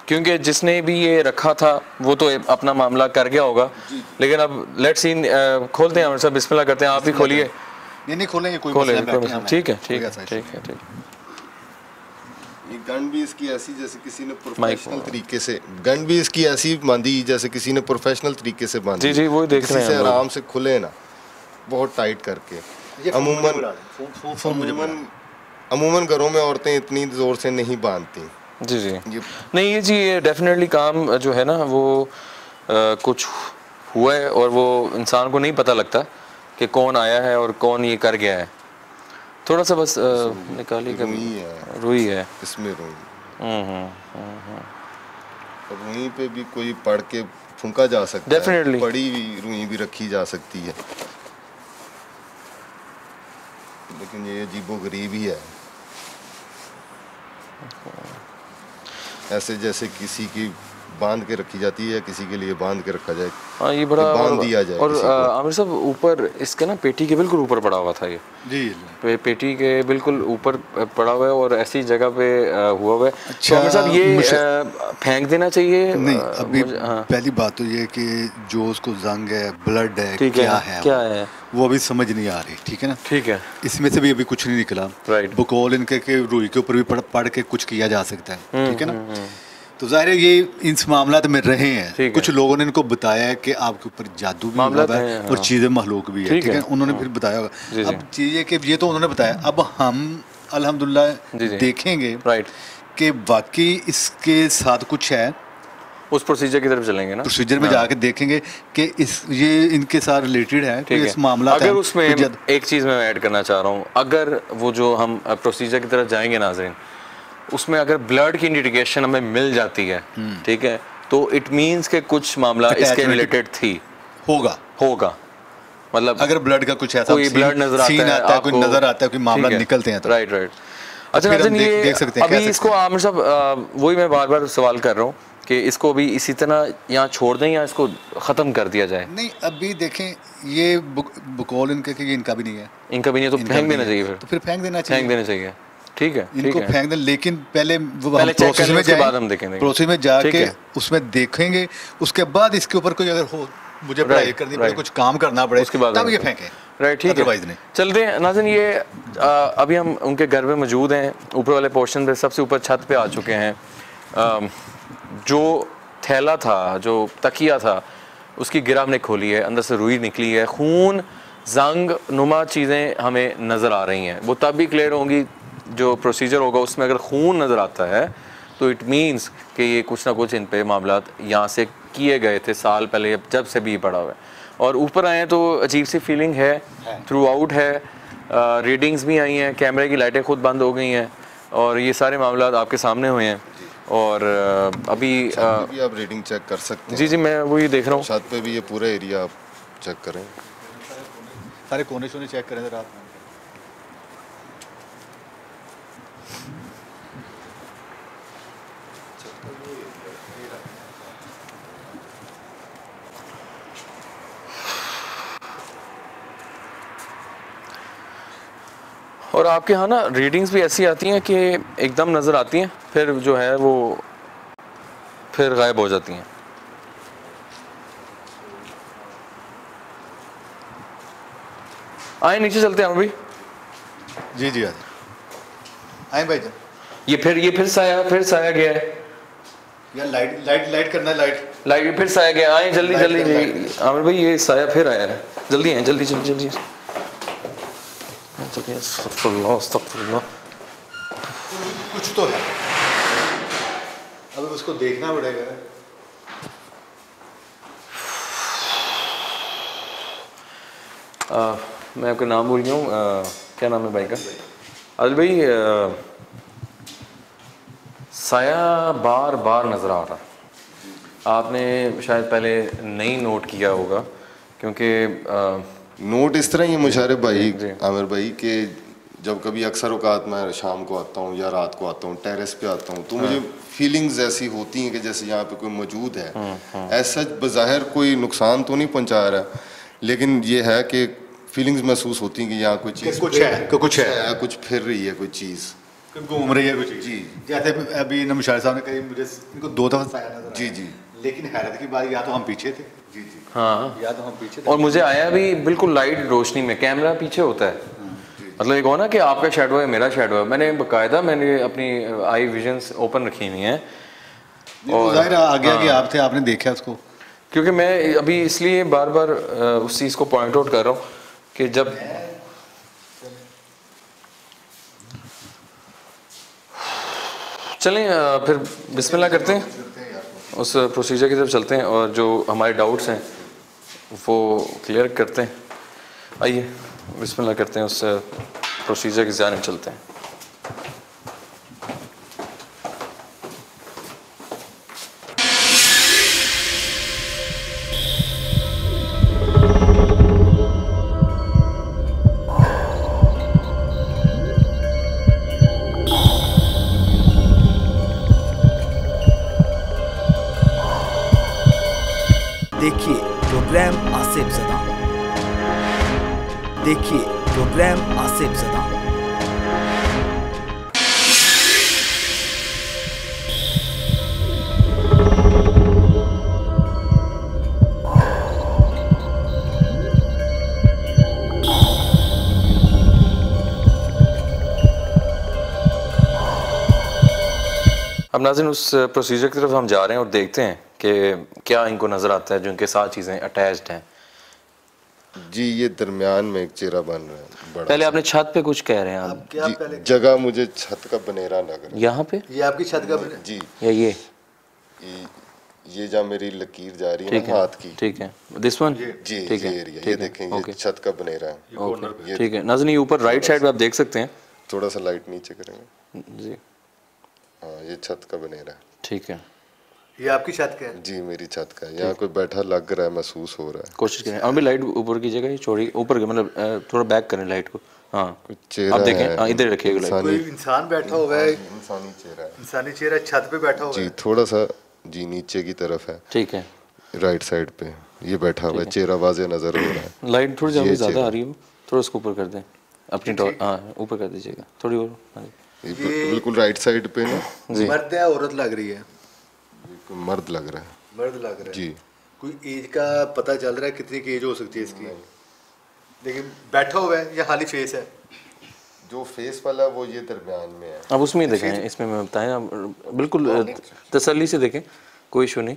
क्योंकि जिसने भी ये रखा था वो तो अपना मामला कर गया होगा, लेकिन अब लेट्स सी खोलते हैं आमिर साहब, बिस्मिल्लाह करते हैं। आप ही खोलिए। नहीं खोलेंगे, कोई ठीक है ठीक है ठीक है ठीक। ये गन भी इसकी ऐसी जैसे किसी ने प्रोफेशनल तरीके से, गन भी इसकी ऐसी बांधी जैसे किसी ने प्रोफेशनल तरीके से बांधी। जी जी वो देख रहे हैं, आराम से खुले ना, बहुत टाइट करके। अमूमन घरों में औरतें इतनी जोर से नहीं बांधती। जी जी नहीं, ये जी ये डेफिनेटली काम जो है ना वो कुछ हुआ है, और वो इंसान को नहीं पता लगता कि कौन आया है और कौन ये कर गया है। थोड़ा सा बस निकाली का रुई है इसमें, रुई पे भी कोई पढ़ के फूंका जा सकता है, पड़ी हुई रुई भी रखी जा सकती है, लेकिन ये अजीबोगरीब ही है। ऐसे जैसे किसी की बांध के रखी जाती है, किसी के लिए बांध के रखा जाए। हाँ ये बड़ा बांध दिया जाए। और आमिर साहब ऊपर इसके ना पेटी के बिल्कुल ऊपर पड़ा हुआ था ये जी, पेटी के बिल्कुल ऊपर पड़ा हुआ है और ऐसी जगह पे हुआ हुआ है। अच्छा, तो आमिर साहब ये फेंक देना चाहिए? नहीं अभी पहली बात तो ये कि जो उसको जंग है, ब्लड है, क्या है वो अभी समझ नहीं आ रही। ठीक है ना, ठीक है। इसमें से भी अभी कुछ नहीं निकला। राइट, बकौल इनके के रुई के ऊपर भी पढ़ के कुछ किया जा सकता है। ठीक है ना, तो जाहिर है ये इस मामला में रहे हैं, कुछ लोगों ने इनको बताया है कि आपके ऊपर जादू भी हुआ है और चीज़ें महलूक भी है। ठीक है, उन्होंने फिर बताया होगा। अब चीज़ें कि ये तो उन्होंने बताया, अब हम अल्हम्दुलिल्लाह देखेंगे कि वाकई इसके साथ कुछ है, उस प्रोसीजर की तरफ चलेंगे ना, प्रोसीजर में जाके देखेंगे कि ये इनके साथ रिलेटेड है। तो इस मामला अगर उसमें एक चीज़ मैं ऐड करना चाह रहा हूँ, अगर वो जो हम प्रोसीजर की तरफ जाएंगे नाज़रीन, उसमें अगर ब्लड की इंडिकेशन हमें मिल जाती है, ठीक है, तो इट मींस के कुछ मामला इसके रिलेटेड होगा। मतलब अगर ब्लड का कुछ ऐसा कोई ब्लड नजर आता है, कोई नजर आता है, कोई मामला निकलते हैं तो राइट। अच्छा नाज़रीन, ये देख सकते हैं अभी इसको आमिर साहब, वही मैं बार बार सवाल कर रहा हूँ कि इसको भी इसी तरह यहाँ छोड़ दें या इसको ख़त्म कर दिया जाए? नहीं, अभी देखें ये बकौल इनका भी नहीं है, इनका भी नहीं है, तो फेंक देना चाहिए। फिर फेंक देना चाहिए। ठीक है, इनको फेंक दें, लेकिन पहले प्रोसेस में जाए, बाद हम देखेंगे, प्रोसेस में जाके उसमें देखेंगे, उसके बाद इसके ऊपर कोई अगर हो, मुझे पढ़ाई करनी पड़े, कुछ काम करना पड़े, उसके बाद तब ये फेंकें। राइट, ठीक है। चलते हैं नाज़रीन, ये अभी हम उनके घर में मौजूद हैं, ऊपर वाले पोर्शन पे, सबसे ऊपर छत पे आ चुके हैं। जो थैला था, जो तकिया था, उसकी गिरा हमने खोली है, अंदर से रुई निकली है, खून जंग नुमा चीज़ें हमें नज़र आ रही हैं। वो तब भी क्लियर होंगी जो प्रोसीजर होगा, उसमें अगर खून नज़र आता है तो इट मीन्स कि ये कुछ ना कुछ इन पे मामला यहाँ से किए गए थे साल पहले, जब से भी पड़ा हुआ है। और ऊपर आए तो अजीब सी फीलिंग है, थ्रू आउट है, रीडिंग्स भी आई हैं, कैमरे की लाइटें खुद बंद हो गई हैं और ये सारे मामला आपके सामने हुए हैं। और अभी भी आप रीडिंग चेक कर सकते हैं। जी जी, मैं वही देख रहा हूँ। छत पे भी ये पूरा एरिया आप चेक करें, सारे कोने शोने चेक करें जरा आप। और आपके यहाँ ना रीडिंग्स भी ऐसी आती हैं कि एकदम नज़र आती हैं, फिर जो है वो फिर गायब हो जाती हैं। आए नीचे चलते हैं हम अभी। जी जी आए भाई जान। ये फिर साया गया है। यार लाइट करना है, लाइट फिर साया गया। आए जल्दी आमिर भाई, ये साया फिर आया है। जल्दी आए, जल्दी। अस्तगफुरुल्लाह। कुछ तो है, अब उसको देखना पड़ेगा। मैं आपका नाम भूल गया हूँ, क्या नाम है भाई का? अल भाई, साया बार बार नज़र आ रहा। आपने शायद पहले नहीं नोट किया होगा, क्योंकि नोट इस तरह ही मुशारिफ भाई, आमिर भाई के जब कभी अक्सर औकात मैं शाम को आता हूँ या रात को आता हूँ, टेरेस पे आता हूँ, तो मुझे फीलिंग्स ऐसी होती हैं कि जैसे यहाँ पे कोई मौजूद है। ऐसा बज़ाहिर कोई नुकसान तो नहीं पहुँचा रहा, लेकिन ये है कि फीलिंग्स महसूस होती हैं कि यहाँ कोई चीज़ कुछ फिर रही है, कोई चीज़ घूम रही है कुछ। जी, जैसे अभी मुशारिफ साहब ने कही, मुझे इनको 2 दफ़ा साया नजर आया। जी, लेकिन हैरत की बात, या तो हम पीछे थे। जी, हाँ, या तो हम पीछे थे। और मुझे आया भी बिल्कुल लाइट रोशनी में, कैमरा पीछे होता है। मतलब एक हो ना कि आपका शेडो है, मेरा शेडो है। मैंने अपनी आई विजन्स ओपन रखी हुई हैं, और जाहिर आ गया कि आप थे, आपने देखा उसको। क्योंकि मैं अभी इसलिए बार बार उस चीज़ को पॉइंट आउट कर रहा हूँ कि जब चलें फिर बिस्मिल्लाह करते हैं, उस प्रोसीजर की तरफ चलते हैं और जो हमारे डाउट्स हैं वो क्लियर करते हैं। आइए बिस्मिल्लाह करते हैं, उस प्रोसीजर की जानिब चलते हैं। देखिए प्रोग्राम आसिफ ज़दा। अब नाज़रीन, उस प्रोसीजर की तरफ हम जा रहे हैं और देखते हैं कि क्या इनको नज़र आता है जो इनके साथ चीज़ें अटैच्ड हैं। जी, ये दरमियान में एक चेहरा बन रहा है बड़ा। पहले आपने छत पे कुछ कह रहे हैं आप? जी, जगह मुझे छत का बनेरा लग रहा है। यहाँ पे ये आपकी छत का बनेरा? जी, या ये जहाँ मेरी लकीर जा रही है ना हाथ की, ठीक है, दिस वन। जी, ठीक है, ये देखें, ये छत का बनेरा है। ठीक है नाज़रीन, ऊपर राइट साइड पे आप देख सकते हैं। थोड़ा सा लाइट नीचे करेंगे जी। हाँ, ये छत का बनेरा है। ठीक है, ये आपकी छत का है? जी, मेरी छत का है। यहाँ कोई बैठा लग रहा है, महसूस हो रहा है। कोशिश करें और भी लाइट ऊपर कीजिएगा, ये चौड़ी ऊपर के, मतलब थोड़ा बैक करें लाइट को। हाँ, आप देखें, हाँ इधर रखिएगा लाइट। कोई इंसान बैठा हुआ है? इंसानी चेहरा है। इंसानी चेहरा छत पे बैठा हुआ है? जी, थोड़ा सा जी नीचे की तरफ है। ठीक है, राइट साइड पे ये बैठा हुआ है, चेहरा वाज़े नजर हो रहा है। लाइट थोड़ी ज़्यादा आ रही है, थोड़ा उसको ऊपर कर दें अपनी। हाँ, ऊपर कर दीजिएगा थोड़ी और। बिल्कुल राइट साइड पे ना। मर्द है औरत लग रही है? मर्द लग रहा है। मर्द लग रहा है जी। कोई एज का पता चल रहा है कितनी की एज हो सकती है इसकी? लेकिन बैठा हुआ है या खाली फेस है? जो फेस वाला वो ये दरमियान में है। अब उसमें देखें, इसमें मैं बताया बिल्कुल तसल्ली से देखें, कोई इशू नहीं।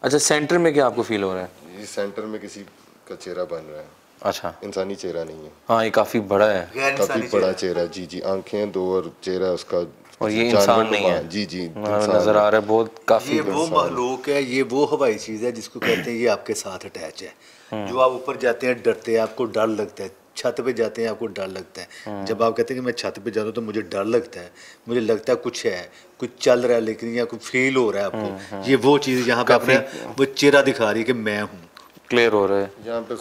अच्छा, सेंटर में क्या आपको फील हो रहा है? ये सेंटर में किसी का चेहरा बन रहा है। अच्छा, इंसानी चेहरा नहीं है। हाँ, ये काफ़ी बड़ा है, काफ़ी बड़ा चेहरा। जी जी, आंखें 2 और चेहरा उसका और ये इंसान नहीं है। जी जी नजर आ रहा है बहुत काफी। ये वो मखलूक है, ये वो हवाई चीज़ है जिसको कहते हैं ये आपके साथ अटैच है। जो आप ऊपर जाते हैं डरते हैं, आपको डर लगता है, छत पे जाते हैं आपको डर लगता है। जब आप कहते हैं कि मैं छत पे जा रहा हूँ तो मुझे डर लगता है, मुझे लगता है कुछ है, कुछ चल रहा है, लेकिन या कुछ फील हो रहा है आपको, ये वो चीज़ यहाँ पे आपने वो चेहरा दिखा रही है कि मैं हूँ, क्लियर हो रहा है। यहाँ पे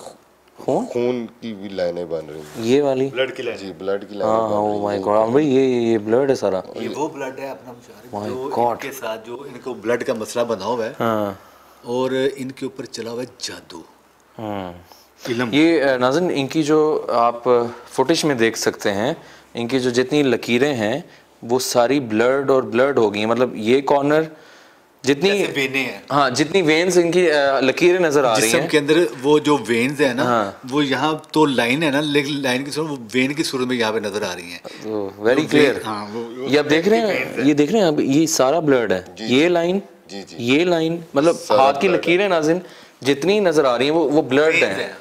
खून की भी लाइनें बन रही हैं, ये वाली ब्लड की लाइन। जी ब्लड की लाइनें बन रही हैं। माय गॉड भाई, ये ब्लड है सारा। ये वो ब्लड है अपना जो इनके साथ जो इनको ब्लड का मसला बना हुआ है। हाँ। और इनके ऊपर चला हुआ है जादू। ये नाज़रीन इनकी जो आप फुटेज में देख सकते हैं, इनकी जो जितनी लकीरें हैं वो सारी ब्लड और ब्लड हो गई। मतलब ये कॉर्नर जितनी वेनें हैं, हाँ जितनी वेन्स इनकी लकीरें नजर आ रही हैं जिस्म के अंदर, वो जो वेन्स है ना, वो यहाँ तो लाइन है ना, लेकिन लाइन की सूरत वो वेन की सूरत में यहाँ पे नजर आ रही है। Very clear. ये आप देख रहे हैं, ये देख रहे हैं अब ये सारा ब्लड है। ये लाइन, ये लाइन, मतलब हाथ की लकीरें नाज़रीन जितनी नजर आ रही हैं वो ब्लड है,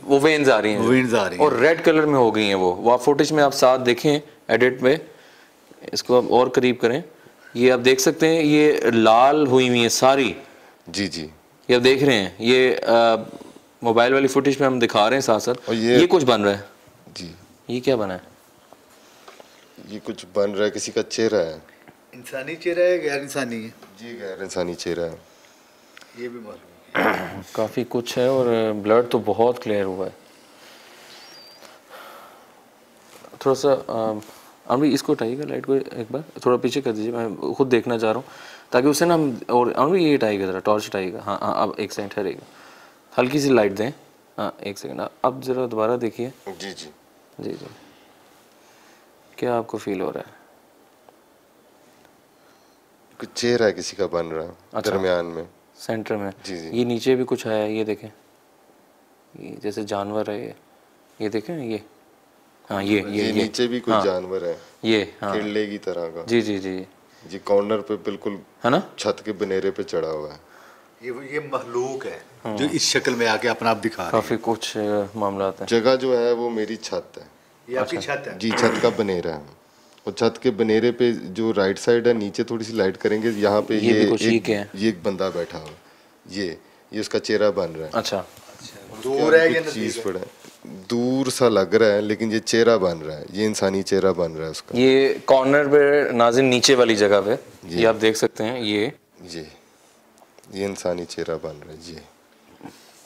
वो वेन्स आ रही हैं और रेड कलर में हो गई हैं वो आप फुटेज में आप साथ देखें एडिट में, इसको आप और करीब करें, ये आप देख सकते हैं ये लाल हुई हुई है सारी। जी जी ये आप देख रहे हैं, ये मोबाइल वाली फुटेज में हम दिखा रहे हैं साथ साथ। ये कुछ बन रहा है जी, ये क्या बना है? ये कुछ बन रहा है, किसी का चेहरा है। इंसानी चेहरा है, गैर इंसानी है? जी गैर इंसानी चेहरा है। ये भी मालूम है। काफ़ी कुछ है और ब्लड तो बहुत क्लियर हुआ है। थोड़ा सा अभी इसको उठाइएगा, लाइट को एक बार थोड़ा पीछे कर दीजिए, मैं खुद देखना चाह रहा हूँ ताकि उसे ना हम, और अभी ये उठाइएगा ज़रा, टॉर्च उठाइएगा। हाँ हाँ अब एक सेकंड ठहरेगा, हल्की सी लाइट दें। हाँ एक सेकंड, अब ज़रा दोबारा देखिए। जी जी जी जी, क्या आपको फील हो रहा है? कुछ चेहरा है किसी का बन रहा है। अच्छा, दरमियान में, सेंटर में। जी जी। ये नीचे भी कुछ है, ये देखें, ये जैसे जानवर है ये देखें ये। हाँ ये नीचे भी कोई जानवर है, ये हाँ किरले की तरह का। जी जी जी जी कॉर्नर पे बिल्कुल है ना, छत के बनेरे पे चढ़ा हुआ है। ये मखलूक है जो इस शक्ल में आके अपना आप दिखा रहा है। काफी कुछ मामला है। जगह जो है वो मेरी छत है। ये आपकी छत है? जी छत का बनेरा है, और छत के बनेरे पे जो राइट साइड है, नीचे थोड़ी सी लाइट करेंगे, यहाँ पे ये एक बंदा बैठा हुआ, ये उसका चेहरा बन रहा है। अच्छा, दूर है ये चीज पड़ा है, दूर सा लग रहा है, लेकिन ये चेहरा बन रहा है, ये इंसानी चेहरा बन रहा है उसका। ये कॉर्नर पे नाज़रीन नीचे वाली जगह पे ये आप देख सकते हैं, ये इंसानी चेहरा बन रहा है।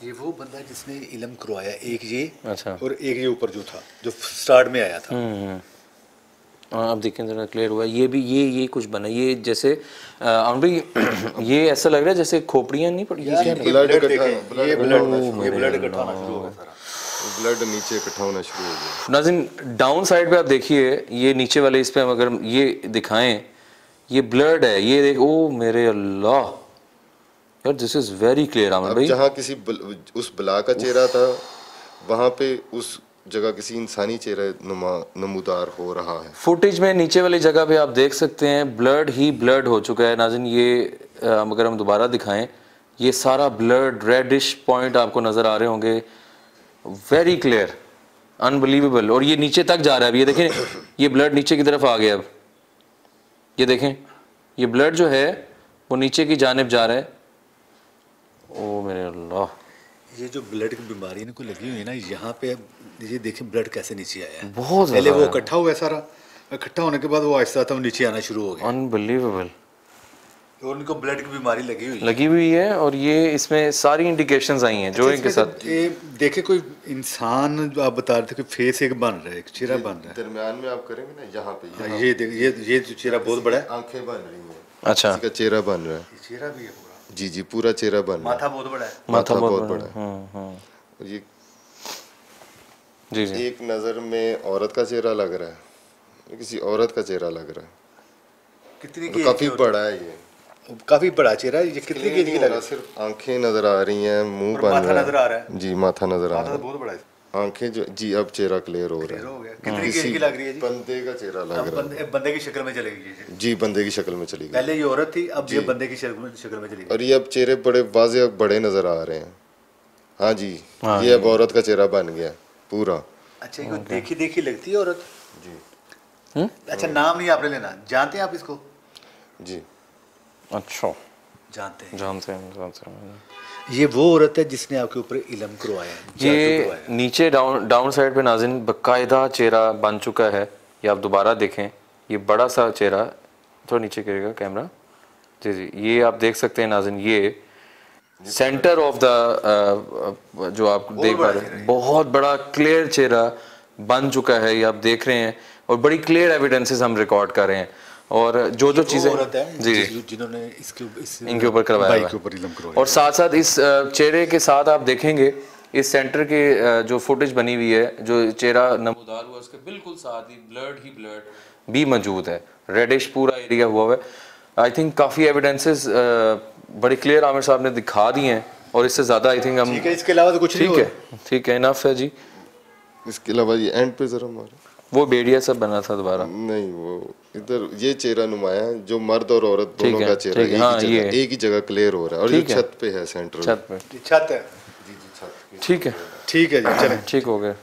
ये वो बंदा जिसने इल्म करवाया, एक ये, अच्छा, और एक ये ऊपर जो था, जो स्टार्ट में आया था। अब देखें जरा क्लियर हुआ। ये भी ये कुछ बना, ये जैसे ये ऐसा लग रहा है जैसे खोपड़ियाँ नहीं पड़ी, ब्लड नीचे इकट्ठा होना शुरू हो गया। नाज़रीन डाउन साइड पे आप देखिए, ये नीचे वाले इस पे हम अगर ये दिखाएं, ये ब्लड है, ये देख, ओ मेरे अल्लाह यार, this is very clear. Aamir भाई जहाँ किसी उस बला का चेहरा था, वहाँ पे उस जगह किसी इंसानी चेहरा नमूदार हो रहा है। फुटेज में नीचे वाली जगह पे आप देख सकते हैं ब्लड ही ब्लड हो चुका है नाज़रीन। ये अगर हम दोबारा दिखाएं, ये सारा ब्लड रेडिश पॉइंट आपको नज़र आ रहे होंगे, वेरी क्लियर, अनबिलीवेबल। और ये नीचे तक जा रहा है। अब ये देखें, ये ब्लड नीचे की तरफ आ गया। अब ये देखें, ये ब्लड जो है वो नीचे की जानिब जा रहा है। ओ मेरे अल्लाह, ये जो ब्लड की बीमारी इनको लगी हुई है ना, यहाँ पे ये देखें ब्लड कैसे नीचे आया है। बहुत पहले वो इकट्ठा हुआ है सारा, इकट्ठा होने के बाद वो आहिस्ता आहिस्ता नीचे आना शुरू हो गया। अनबिलीवेबल। और उनको ब्लड की बीमारी लगी हुई है। और ये इसमें सारी इंडिकेशंस आई हैं जो इनके साथ। ये देखे कोई इंसान, जो आप बता रहे थे कि फेस एक बन रहा है, एक चेहरा बन रहा है दरमियान में, आप करेंगे ना यहाँ पे, ये देख, ये जो चेहरा बहुत बड़ा है, आंखें बन रही हैं। अच्छा, इसका चेहरा बन रहा है, चेहरा भी है पूरा। जी जी पूरा चेहरा बन रहा है। माथा बहुत बड़ा है, माथा बहुत बड़ा है। और ये जी एक नजर में औरत का चेहरा लग रहा है, किसी औरत का चेहरा लग रहा है। कितनी तो काफी बड़ा है ये, काफी बड़ा चेहरा है। ये कितनी केजी की लग रहा है? सिर्फ आंखें नजर आ रही हैं, मुंह बन रहा है, नजर आ रहा है। जी माथा नजर आ रहा है, बहुत बड़ा है। आंखें जो, जी अब चेहरा क्लियर हो रहा है। कितनी केजी की लग रही है जी? बंदे का चेहरा लग रहा है, बंदे की शक्ल में चलेगी जी बंदे की शक्ल में चली गई। पहले ये औरत थी, अब ये बंदे की शक्ल में चली गई। और ये अब चेहरे बड़े वाज़ेह बड़े नजर आ रहे हैं। हाँ जी, ये अब औरत का चेहरा बन गया पूरा। अच्छा, ये देखी देखी लगती है औरत जी। अच्छा, नाम नहीं आपने लेना, जानते हैं आप इसको? जी। अच्छा, जानते हैं। जानते हैं। ये वो औरत है जिसने आपके ऊपर इल्म करवाया है। ये नीचे डाउन साइड पे नाज़रीन बाकायदा चेहरा बन चुका है। ये आप दोबारा देखें, ये बड़ा सा चेहरा, थोड़ा नीचे करेगा कैमरा, जी जी, ये आप देख सकते हैं नाज़रीन, ये सेंटर ऑफ द जो आप देख पा रहे हैं, बहुत बड़ा क्लियर चेहरा बन चुका है, ये आप देख रहे हैं, और बड़ी क्लियर एविडेंसेस हम रिकॉर्ड कर रहे हैं। और जो चीज़ें जी जिन्होंने इनके ऊपर करवाया और साथ साथ इस चेहरे के साथ आप देखेंगे इस सेंटर के जो फुटेज बनी हुई है, जो चेहरा नमूदार हुआ उसके बिल्कुल साथ ही ब्लड भी मौजूद है, रेडिश पूरा एरिया हुआ है। आई थिंक काफ़ी एविडेंसेस बड़ी क्लियर आमिर साहब ने दिखा दी हैं, और इससे ज़्यादा आई थिंक हम ठीक है, इसके अलावा तो कुछ नहीं है। ठीक है, इनफ है जी। इसके अलावा ये एंड पे जरा मारो, वो बेड़िया सब बना था दोबारा नहीं, वो इधर ये चेहरा नुमाया है जो मर्द और औरत दोनों का चेहरा एक ही जगह क्लियर हो रहा है, और ये छत पे है, सेंटर छत पे छत है। ठीक है जी, चलें, ठीक हो गया।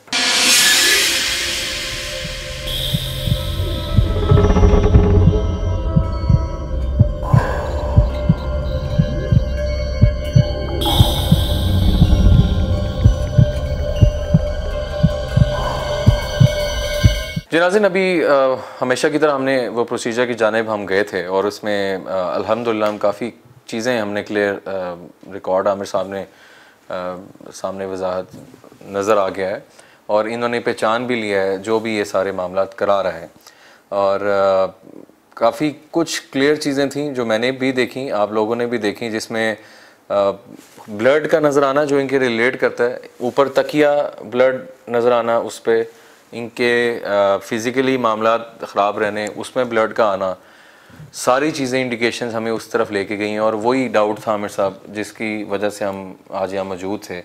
नाज़रीन, अभी हमेशा की तरह हमने वो प्रोसीजर की जानिब हम गए थे, और उसमें अल्हम्दुलिल्लाह हम काफ़ी चीज़ें हमने क्लियर रिकॉर्ड आमिर सामने वजाहत नज़र आ गया है, और इन्होंने पहचान भी लिया है जो भी ये सारे मामला करा रहा है। और काफ़ी कुछ क्लियर चीज़ें थी जो मैंने भी देखी, आप लोगों ने भी देखी, जिसमें ब्लड का नज़र आना जो इनके रिलेट करता है, ऊपर तकिया ब्लड नज़र आना, उस पर इनके फिज़िकली मामला ख़राब रहने, उसमें ब्लड का आना, सारी चीज़ें इंडिकेशंस हमें उस तरफ लेके गई हैं। और वही डाउट था आमिर साहब जिसकी वजह से हम आज यहाँ मौजूद थे,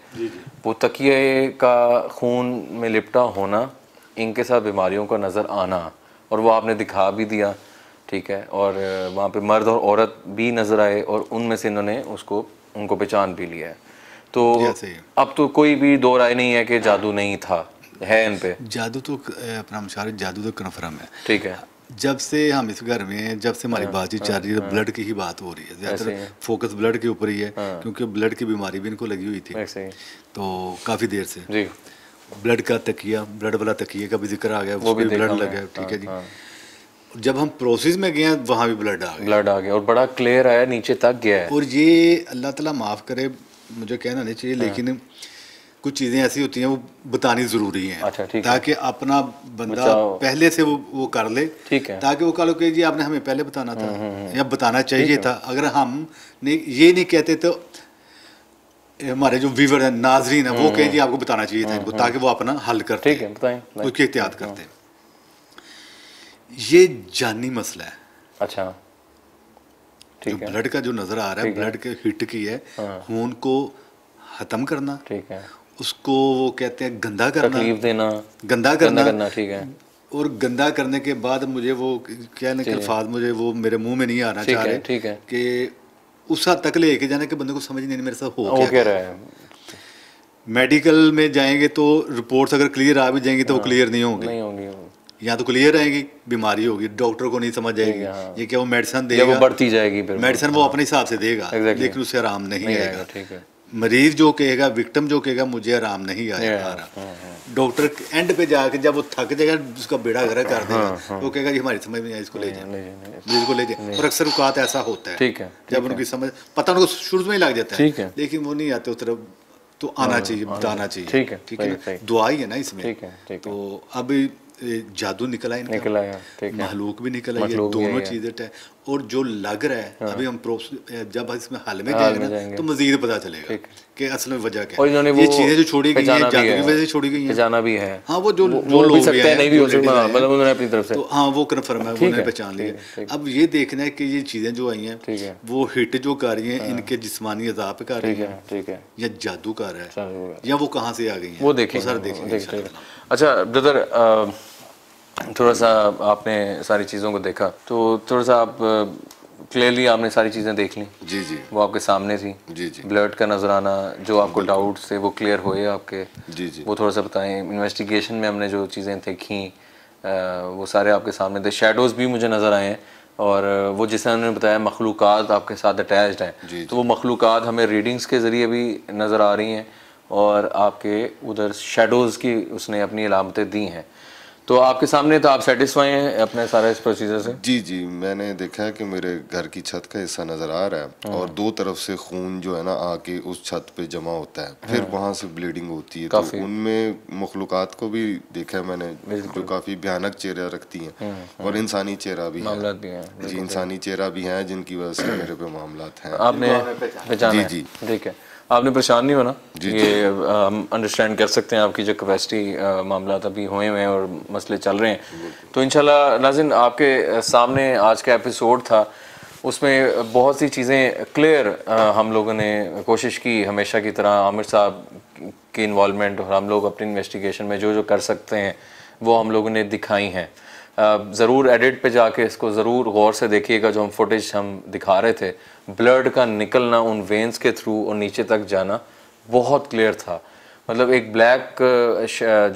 वो तकिए का खून में लिपटा होना, इनके साथ बीमारियों का नज़र आना, और वो आपने दिखा भी दिया, ठीक है, और वहाँ पे मर्द और औरत भी नज़र आए, और उनमें से इन्होंने उनको पहचान भी लिया है। तो अब तो कोई भी दो राय नहीं है कि जादू नहीं था, है इन पे जादू तो अपना मुशारिफ जादू तो कन्फर्म है। ठीक है, जब से हम इस घर में, जब से हमारी बातचीत चल रही है, ब्लड की ही बात हो रही है, ज़्यादातर फोकस ब्लड के ऊपर ही है, क्योंकि ब्लड की बीमारी भी इनको लगी हुई थी, तो काफ़ी देर से जी ब्लड का तकिया, ब्लड वाला तकिए का भी जिक्र आ गया, वो भी ब्लड लगा, ठीक है जी। जब हम प्रोसेस में गए वहाँ भी ब्लड आ गया, और बड़ा क्लियर आया, नीचे तक गया है। और ये अल्लाह ताला माफ़ करे, मुझे कहना नहीं चाहिए, लेकिन कुछ चीज़ें ऐसी होती हैं वो बतानी ज़रूरी हैं। अच्छा, ताकि अपना बंदा पहले से वो कर ले, ठीक है, ताकि वो कहो कि जी आपने हमें पहले बताना था या बताना चाहिए था। अगर हम ये नहीं कहते तो हमारे जो व्यूअर हैं, नाजरीन हैं, वो कहें जी आपको बताना चाहिए था इनको, ताकि वो अपना हल करते, ठीक है, बताएं, उसकी एहतियात करते। ये जानी मसला है। अच्छा, ठीक है, ब्लड का जो नज़र आ रहा है, ब्लड के हिट की है, खून को ख़त्म करना, ठीक है, उसको वो कहते हैं गंदा करना, तकलीफ देना, गंदा करना, ठीक है। और गंदा करने के बाद मुझे वो कहने के अल्फाज मुझे वो मेरे मुंह में नहीं आना चाह रहे, ठीक है, कि उस हद तक लेके जाने के बंदे को समझ नहीं मेरे साथ हो क्या रहा है। मेडिकल में जाएंगे तो रिपोर्ट्स अगर क्लियर आ भी जाएंगी तो वो क्लियर नहीं होंगी, या तो क्लियर आएगी, बीमारी होगी, डॉक्टर को नहीं समझ आएगी, ये क्या वो मेडिसिन देगा, वो बढ़ती जाएगी, मेडिसिन वो अपने हिसाब से देगा, लेकिन उससे आराम नहीं आएगा, ठीक है। मरीज जो कहेगा, विक्टिम जो कहेगा मुझे आराम नहीं आएगा, डॉक्टर एंड पे जाके जब वो थक जाएगा, उसका बेड़ा गर्क कर देगा, वो कहेगा जी हमारी समझ में नहीं, इसको ले जाए, और अक्सर औकात ऐसा होता है, ठीक है, जब उनकी समझ पता उनको शुरू में ही लग जाता है, लेकिन वो नहीं आते उस तरफ, तो आना चाहिए, बताना चाहिए, ठीक है, दुआ ही है ना इसमें। तो अब जादू निकला है, महलूक भी निकला है, दोनों चीजें। और जो लग रहा है अभी हम जब इसमें हल में जाएंगे तो मजीद पता चलेगा कि असल में वजह क्या है। ये चीजें जो छोड़ी गई हैं जादू की वजह से छोड़ी गई हैं, जाना भी है, हाँ, वो जो लोग भी सकते हैं, नहीं भी हो सकता, मतलब उन्होंने अपनी तरफ से, तो हाँ वो कन्फर्म है, उन्होंने पहचान लिया। अब ये देखना है कि ये चीजें जो आई हैं वो हिट जो कर रही हैं, इनके जिस्मानी अज़ा पे कर रही हैं, ठीक है, या जादू कर रहा है, या वो कहाँ से आ गई है, वो देखेंगे। अच्छा ब्रदर, थोड़ा सा आपने सारी चीज़ों को देखा, तो थोड़ा सा आप क्लियरली आपने सारी चीज़ें देख ली, जी जी, वो आपके सामने थी, जी जी, ब्लड का नजर आना, जो आपको डाउट थे वो क्लियर हुए आपके, जी जी, वो थोड़ा सा बताएं। इन्वेस्टिगेशन में हमने जो चीज़ें देखी, वो सारे आपके सामने थे, शेडोज़ भी मुझे नज़र आए हैं, और वो जैसे उन्होंने बताया मखलूक़ात आपके साथ अटैच्ड हैं, तो वो मखलूक़ात हमें रीडिंग्स के ज़रिए भी नज़र आ रही हैं और आपके उधर शेडोज़ की उसने अपनी अलामतें दी हैं। तो आपके सामने, तो आप सेटिस्फाई हैं अपने सारे इस प्रोसीजर से? जी जी, मैंने देखा है कि मेरे घर की छत का हिस्सा नज़र आ रहा है और दो तरफ से खून जो है ना आके उस छत पे जमा होता है, फिर वहाँ से ब्लीडिंग होती है। तो उनमें मखलूक़ात को भी देखा है मैंने जो काफ़ी भयानक चेहरा रखती हैं और इंसानी चेहरा भी है जी, इंसानी चेहरा भी है जिनकी वजह से मेरे पे मामलात हैं। आपने पहचाना? जी जी, ठीक है। आपने परेशान नहीं होना, ये हम अंडरस्टैंड कर सकते हैं आपकी जो कैपेसिटी मामला अभी हुए हैं और मसले चल रहे हैं। तो इंशाल्लाह नाज़रीन, आपके सामने आज का एपिसोड था, उसमें बहुत सी चीज़ें क्लियर हम लोगों ने कोशिश की हमेशा की तरह। आमिर साहब की इन्वॉल्वमेंट और हम लोग अपनी इन्वेस्टिगेशन में जो जो कर सकते हैं वो हम लोगों ने दिखाई हैं। ज़रूर एडिट पे जाके इसको ज़रूर गौर से देखिएगा। जो हम फुटेज हम दिखा रहे थे, ब्लड का निकलना उन वेंस के थ्रू और नीचे तक जाना बहुत क्लियर था। मतलब एक ब्लैक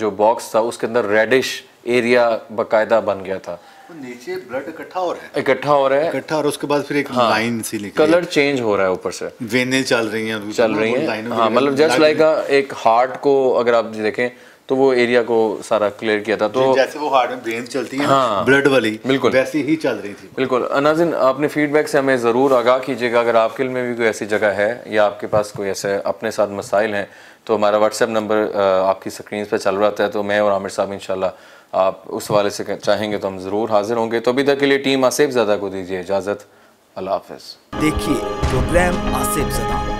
जो बॉक्स था उसके अंदर रेडिश एरिया बाकायदा बन गया था। तो नीचे ब्लड इकट्ठा हो रहा है, इकट्ठा और उसके बाद फिर एक लाइन सी निकली, कलर चेंज हो रहा है, ऊपर से वेनें चल रही हैं। हाँ, मतलब जस्ट लाइक एक हार्ट को अगर आप देखें तो वो एरिया को सारा क्लियर किया था। तो जैसे वो हार्ट में वेन्स चलती हैं, हाँ, ब्लड वाली, बिल्कुल वैसी ही चल रही थी। बिल्कुल। नाज़रीन, अपने फीडबैक से हमें ज़रूर आगाह कीजिएगा। अगर आपके में भी कोई ऐसी जगह है या आपके पास कोई ऐसे अपने साथ मसाइल हैं तो हमारा व्हाट्सएप नंबर आपकी स्क्रीन पर चल रहा है। तो मैं और आमिर साहब इंशाल्लाह आप उस वाले से चाहेंगे तो हम ज़रूर हाजिर होंगे। तो अभी तक के लिए टीम आसिफ ज़दा को दीजिए इजाज़त। अल्लाह हाफ़िज़। देखिए प्रोग्राम आसिफ ज़दा।